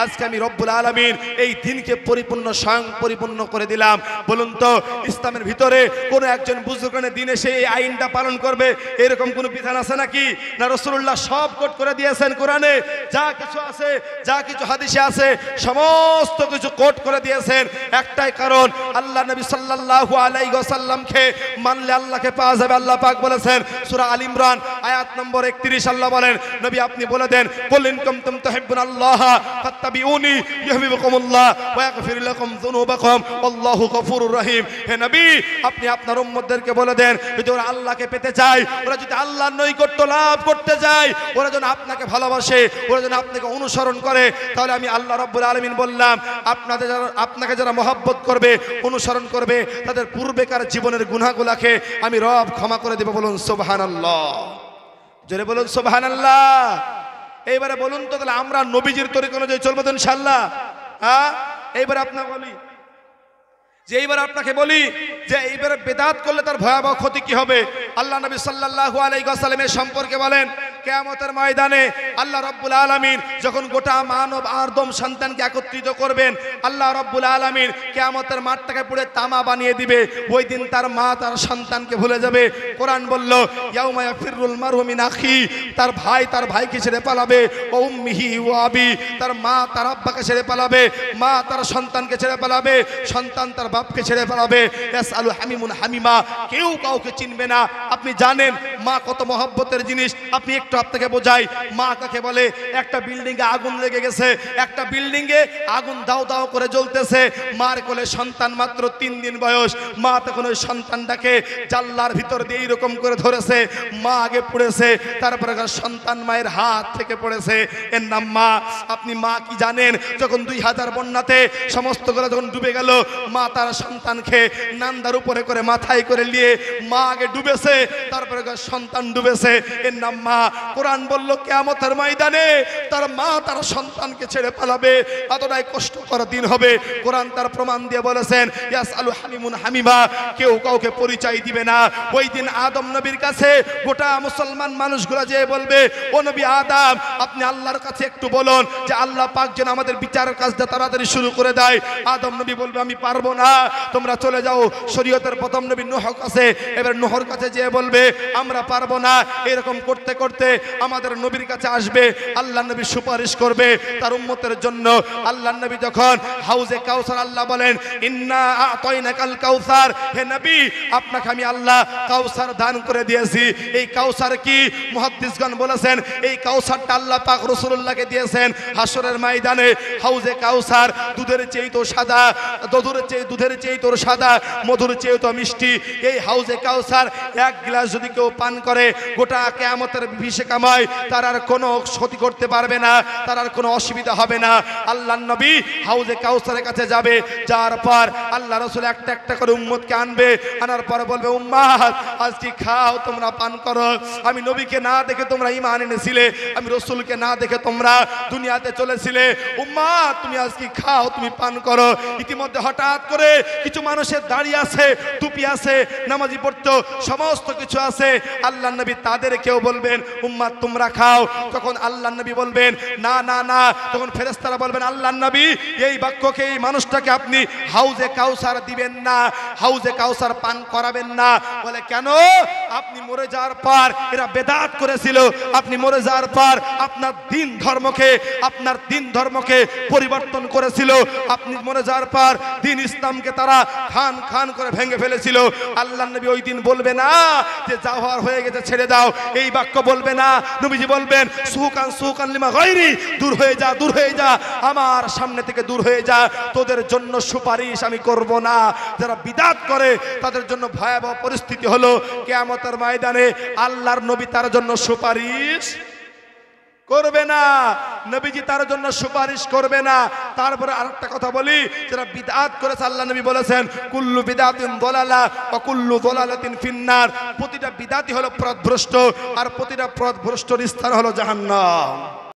Speaker 1: আজকে আমি রব্বুল আলামিন এই দিনকে পরিপূর্ণ, স্বয়ং পরিপূর্ণ করে দিলাম। বলুন তো, ইসলামের ভিতরে কোন একজন বুজুর্গের দিনে সেই আইনটা পালন করবে, এরকম কোন বিধান আছে নাকি? না, রাসূলুল্লাহ সব কোট করে দিয়েছেন কোরআনে, যা কিছু আছে, যা কিছু হাদিসে আছে, সমস্ত কিছু কোট করে দিয়েছেন। একটাই কারণ, আল্লাহ নবী সাল্লাল্লাহু আলাইহি ওয়াসাল্লামকে মানলে আল্লাহকে পাওয়া যাবে। আল্লাহ পাক বলেছেন সূরা আল ইমরান আয়াত নম্বর 31, আল্লাহ বলেন, নবী আপনি বলে দেন, কুল ইন কুনতুম তুহিব্বুনাল্লাহ ফাত্তাবিউনি ইউহিব্বুকুমুল্লাহ ওয়া ইয়াগফির লাকুম যুনুবাকুম আল্লাহু গফুরুর রহিম। হে নবী, আপনি আপনার উম্মতদেরকে বলে দেন, যদি ওরা আল্লাহকে পেতে চায়, ওরা যদি আল্লাহর নৈকট্য লাভ করতে চায়, ওরা যেন আপনাকে ভালোবাসে, ওরা যেন আপনাকে অনুসরণ করে, তাহলে আমি আল্লাহ রাব্বুল আলামিন বললাম, আপনাকে যারা মহব্বত করবে, অনুসরণ করবে, তাদের পূর্বেকার জীবনের গুনাহগুলোকে আমি রব ক্ষমা করে দেব। বলুন সুবহানাল্লাহ, জোরে বলুন সুবহানাল্লাহ। এইবারে বলুন তো, তাহলে আমরা নবীজির তরিকা অনুযায়ী চলবো তো ইনশাআল্লাহ? এইবারে আপনাকে বলি যে এইবারে বেদাত করলে তার ভয়াবহ ক্ষতি কি হবে? আল্লাহ নবী সাল্লাল্লাহু আলাইহি ওয়াসাল্লামের সম্পর্কে বলেন, কিয়ামতের ময়দানে আল্লাহ রাব্বুল আলামিন যখন গোটা মানব আদম সন্তানকে একত্রিত করবেন, আল্লাহ রাব্বুল আলামিন কিয়ামতের মাঠটাকে পুরো তামা বানিয়ে দিবে। ওই দিন তার মা তার সন্তানকে ভুলে যাবে। কোরআন বলল, ইয়াউমা ইয়াফিরুল মারহু মিন আখি, তার ভাই তার ভাইকে ছেড়ে পালাবে, ও উম্মিহি ওয়া আবি, তার মা তার আব্বাকে ছেড়ে পালাবে, মা তার সন্তানকে ছেড়ে পালাবে, সন্তান তার বাপকে ছেড়ে পালাবে। ইয়াসআলু হামিমুন হামিমা, কেউ কাউকে চিনবে না। আপনি জানেন মা কত মহব্বতের জিনিস। আপনি একটু আপনাকে বোঝাই মা কাকে বলে। একটা বিল্ডিং এ আগুন লেগে গেছে, একটা বিল্ডিং এ আগুন দাও দাও করে জ্বলতেছে, মার কোলে সন্তান মাত্র 3 দিন বয়স। মা তখন ওই সন্তানটাকে জানলার ভিতর দিয়ে এইরকম করে ধরেছে, মা আগে পড়েছে, তারপরে সন্তান মায়ের হাত থেকে পড়েছে, এর নাম মা। আপনি মা কি জানেন, যখন 2000 বন্যাতে সমস্ত গুলো যখন ডুবে গেল, মা তার সন্তানকে নান্দার উপরে করে মাথায় করে নিয়ে মা আগে ডুবেছে, তারপরে সন্তান ডুবেছে, এর নাম মা। কোরআন বলল কিয়ামতের ময়দানে তার মা তার সন্তানকে ছেড়ে পালাবে, এতটাই কষ্টকর দিন হবে। কোরআন তার প্রমাণ দিয়ে বলেছেন ইয়াসআলু হামিমুন হামিমা, কেউ কাউকে পরিচয় দিবে না। ওই দিন আদম নবীর কাছে গোটা মুসলমান মানুষগুলো যে বলবে, ও নবী আদম, আপনি আল্লাহর কাছে একটু বলুন যে আল্লাহ পাক যেন আমাদের বিচারের কাজটা তাড়াতাড়ি শুরু করে দেয়। আদম নবী বলবে আমি পারবো না, তোমরা চলে যাও শরীয়তের প্রথম নবী নূহ কাছে। এবার নূহর কাছে যে বলবে আমরা পারবো না। এরকম করতে করতে আমাদের নবীর কাছে আসবে, আল্লাহ নবী সুপারিশ করবে তার উম্মতের জন্য। আল্লাহ নবী যখন হাউজে কাউসার, আল্লাহ বলেন ইন্না আতাইনাকাল কাউসার, হে নবী আপনাকে আমি আল্লাহ কাউসার দান করে দিয়েছি। এই কাউসার কি? মুহাদ্দিসগণ বলেছেন এই কাউসারটা আল্লাহ পাক রাসূলুল্লাহকে দিয়েছেন হাসরের ময়দানে। হাউজে কাউসার দুধের চেয়ে তো সাদা, দুধের চেয়ে তো সাদা, মধুর চেয়ে তো মিষ্টি। এই হাউজে কাউসার এক গ্লাস যদি কেউ পান করে গোটা কিয়ামতের বিভীষিকা কামায়, তার আর কোনো ক্ষতি করতে পারবে না, তার আর কোনো অসুবিধা হবে না। আল্লাহর নবী হাউজে কাউসারের কাছে যাবে, যাওয়ার পর আল্লাহ রাসূল একটা একটা করে উম্মতকে আনবে, আনার পর বলবে উম্মাত আজকে খাও, তোমরা পান করো। আমি নবীকে না দেখে তোমরা ঈমান এনেছিলে, আমি রাসূলকে না দেখে তোমরা দুনিয়াতে চলেছিলে, উম্মাত তুমি আজকে খাও, তুমি পান করো। ইতিমধ্যে হঠাৎ করে কিছু মানুষের দাড়ি আছে, টুপি আছে, নামাজি পড়তো, সমস্ত কিছু আছে। আল্লাহর নবী তাদেরকেও বলবেন উম্মাত তোমরা খাও। তখন আল্লাহর নবী বলবেন না না না। তখন ফেরেশতারা বলবেন আল্লাহর নবী এই বাক্যকে, এই মানুষটাকে আপনি হাউজে কাউসার দিবেন না, হাউজে কাউসার পান করাবেন না। বলে কেন? আপনি মরে যাওয়ার পর, এরা বেদাত করেছিল, আপনি মরে যাওয়ার পর আপনার দিন ধর্মকে পরিবর্তন করেছিল। আপনি মরে যাওয়ার পর দিন ইসলামকে তারা খান খান করে ভেঙে ফেলেছিল। আল্লাহর নবী ওই দিন বলবে না যে যা হওয়ার হয়ে গেছে ছেড়ে দাও, এই বাক্য বলবে না। নবীজি বলবেন সুকান লিমা গায়রি, দূর হয়ে যা, দূর হয়ে যা, আমার সামনে থেকে দূর হয়ে যা, তোদের জন্য সুপারিশ আমি করব না। যারা বিদআত করে তাদের জন্য ভয়াবহ পরিস্থিতি হলো কিয়ামতের ময়দানে আল্লাহর নবী তার জন্য সুপারিশ করবে না, নবীজি তার জন্য সুপারিশ করবে না। তারপরে আরেকটা কথা বলি, যারা বিদআত করেছে আল্লাহ নবী বলেছেন কুল্লু বিদআতিন দালালা ওয়া কুল্লু দালালাতিন ফিন্নার, প্রতিটা বিদআতই হলো পথভ্রষ্ট, আর প্রতিটা পথভ্রষ্টর স্থান হলো জাহান্নাম।